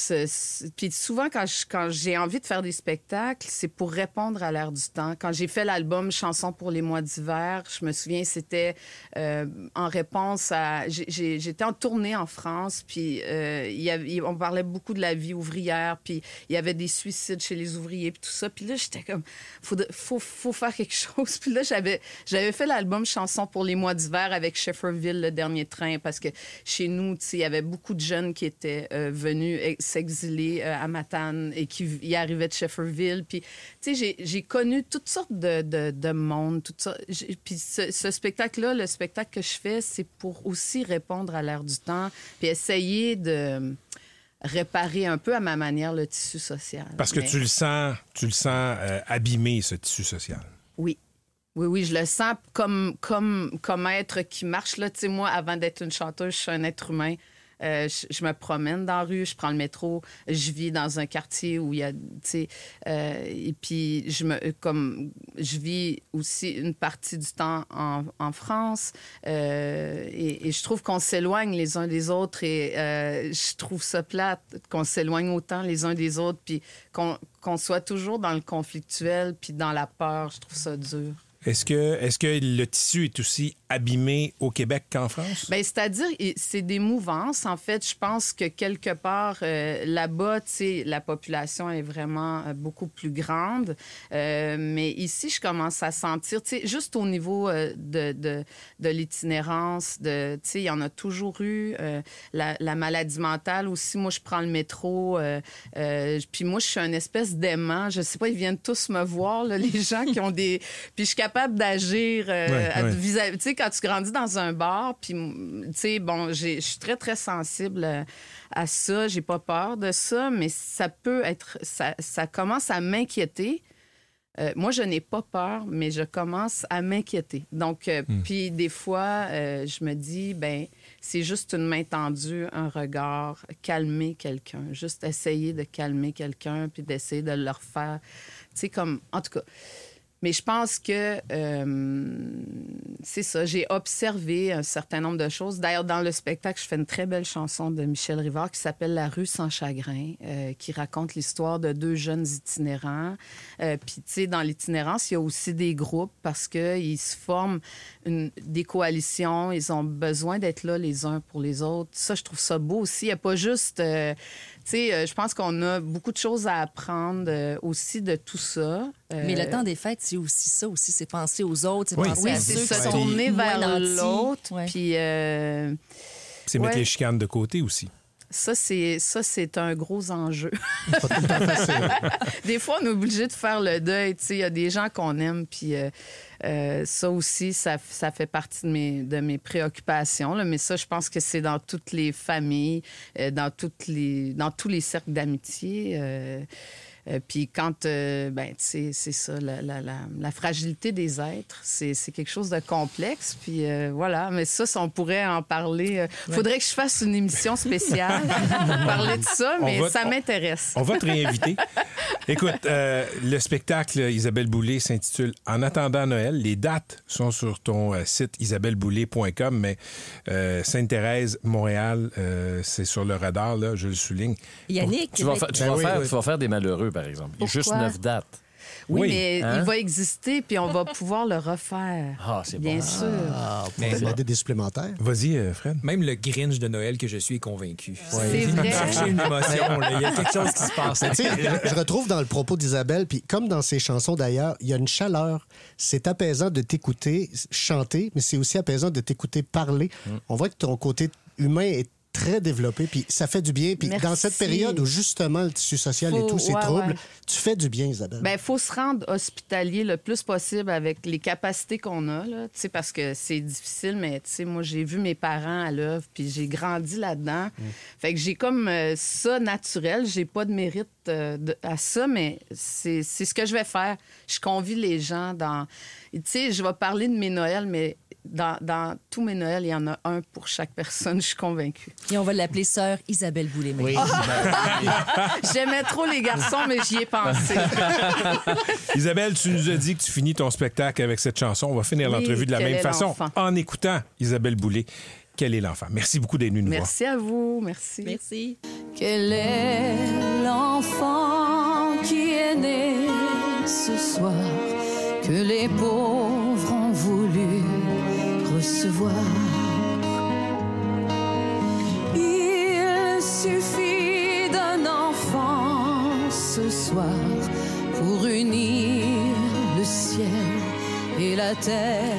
puis souvent, quand j'ai envie de faire des spectacles, c'est pour répondre à l'air du temps. Quand j'ai fait l'album Chansons pour les mois d'hiver, je me souviens, c'était en réponse à... J'étais en tournée en France, puis on parlait beaucoup de la vie ouvrière, puis il y avait des suicides chez les ouvriers, puis tout ça. Puis là, j'étais comme, faut faire quelque chose. Puis là, j'avais fait l'album Chansons pour les mois d'hiver avec Shefferville, le dernier train, parce que chez nous, tu sais, il y avait beaucoup de jeunes qui étaient venus s'exiler à Matane et qui y arrivaient de Shefferville. Puis, tu sais, j'ai connu toutes sortes de monde, tout ça. Puis ce spectacle-là, le spectacle que je fais, c'est pour aussi répondre à l'air du temps puis essayer de réparer un peu à ma manière le tissu social. Parce que tu le sens abîmer, ce tissu social. Oui. Oui, je le sens comme être qui marche. Là. Tu sais, moi, avant d'être une chanteuse, je suis un être humain. Je me promène dans la rue, je prends le métro, je vis dans un quartier où il y a, tu sais, et puis je vis aussi une partie du temps en France, et je trouve qu'on s'éloigne les uns des autres, et je trouve ça plate qu'on s'éloigne autant les uns des autres, puis qu'on soit toujours dans le conflictuel, puis dans la peur. Je trouve ça dur. Est-ce que le tissu est aussi abîmé au Québec qu'en France? Bien, c'est-à-dire, c'est des mouvances. En fait, je pense que quelque part, là-bas, tu sais, la population est vraiment beaucoup plus grande. Mais ici, je commence à sentir, tu sais, juste au niveau de l'itinérance, tu sais, il y en a toujours eu. La maladie mentale aussi. Moi, je prends le métro. Puis moi, je suis une espèce d'aimant. Je sais pas, ils viennent tous me voir, là, les gens qui ont des... Puis je suis capable d'agir vis-à-vis... Tu sais, quand tu grandis dans un bar, puis, tu sais, bon, je suis très, très sensible à ça. J'ai pas peur de ça, mais ça peut être... Ça commence à m'inquiéter. Moi, je n'ai pas peur, mais je commence à m'inquiéter. Donc, puis des fois, je me dis, ben c'est juste une main tendue, un regard, calmer quelqu'un. Juste essayer de calmer quelqu'un, puis d'essayer de leur faire... Tu sais, comme... En tout cas... Mais je pense que c'est ça. J'ai observé un certain nombre de choses. D'ailleurs, dans le spectacle, je fais une très belle chanson de Michel Rivard qui s'appelle « La rue sans chagrin », qui raconte l'histoire de 2 jeunes itinérants. Puis, tu sais, dans l'itinérance, il y a aussi des groupes parce qu'ils se forment des coalitions. Ils ont besoin d'être là les uns pour les autres. Ça, je trouve ça beau aussi. Il n'y a pas juste... tu sais, je pense qu'on a beaucoup de choses à apprendre aussi de tout ça. Mais le temps des fêtes, c'est aussi ça, aussi, c'est penser aux autres, c'est penser à c'est ceux se qui sont tourner vers moins nantis. l'autre. Ouais. Puis, C'est mettre les chicanes de côté aussi. ça, c'est un gros enjeu. Des fois, on est obligé de faire le deuil. Tu sais, il y a des gens qu'on aime, puis ça aussi, ça fait partie de mes préoccupations. Là. Mais ça, je pense que c'est dans toutes les familles, dans tous les cercles d'amitié. Puis quand, tu sais, c'est ça, la fragilité des êtres, c'est quelque chose de complexe. Puis voilà, mais ça, on pourrait en parler. Faudrait que je fasse une émission spéciale pour parler de ça, mais ça m'intéresse. On va te réinviter. Écoute, le spectacle Isabelle Boulay s'intitule « En attendant Noël ». Les dates sont sur ton site isabelleboulay.com, mais Sainte-Thérèse, Montréal, c'est sur le radar, là, je le souligne. Yannick, tu vas faire des malheureux, par exemple. Il y a juste 9 dates. Oui, mais il va exister, puis on va pouvoir le refaire. Ah, c'est bien bon. sûr. On va demander des supplémentaires. Vas-y, Fred. Même le Grinch de Noël que je suis est convaincu. C'est vrai. Chercher une émotion, là. Il y a quelque chose qui se passe. Tu sais, je retrouve dans le propos d'Isabelle, puis comme dans ses chansons d'ailleurs, il y a une chaleur. C'est apaisant de t'écouter chanter, mais c'est aussi apaisant de t'écouter parler. On voit que ton côté humain est très développé, puis ça fait du bien. Puis dans cette période où justement le tissu social et tous ces troubles, tu fais du bien, Isabelle. Bien, il faut se rendre hospitalier le plus possible avec les capacités qu'on a, là, parce que c'est difficile, mais moi, j'ai vu mes parents à l'œuvre, puis j'ai grandi là-dedans. Fait que j'ai comme ça naturel. J'ai pas de mérite à ça, mais c'est ce que je vais faire. Je convie les gens dans... Tu sais, je vais parler de mes Noëls, mais dans tous mes Noëls, il y en a un pour chaque personne, je suis convaincue. Et on va l'appeler sœur Isabelle Boulay. Oui. J'aimais trop les garçons, mais j'y ai pensé. Isabelle, tu nous as dit que tu finis ton spectacle avec cette chanson. On va finir l'entrevue de la même façon, en écoutant Isabelle Boulay. Quel est l'enfant? Merci beaucoup d'être venu nous voir. Merci à vous. Merci. Merci. Quel est l'enfant qui est né ce soir que les pauvres ont voulu recevoir? Il suffit d'un enfant ce soir pour unir le ciel et la terre.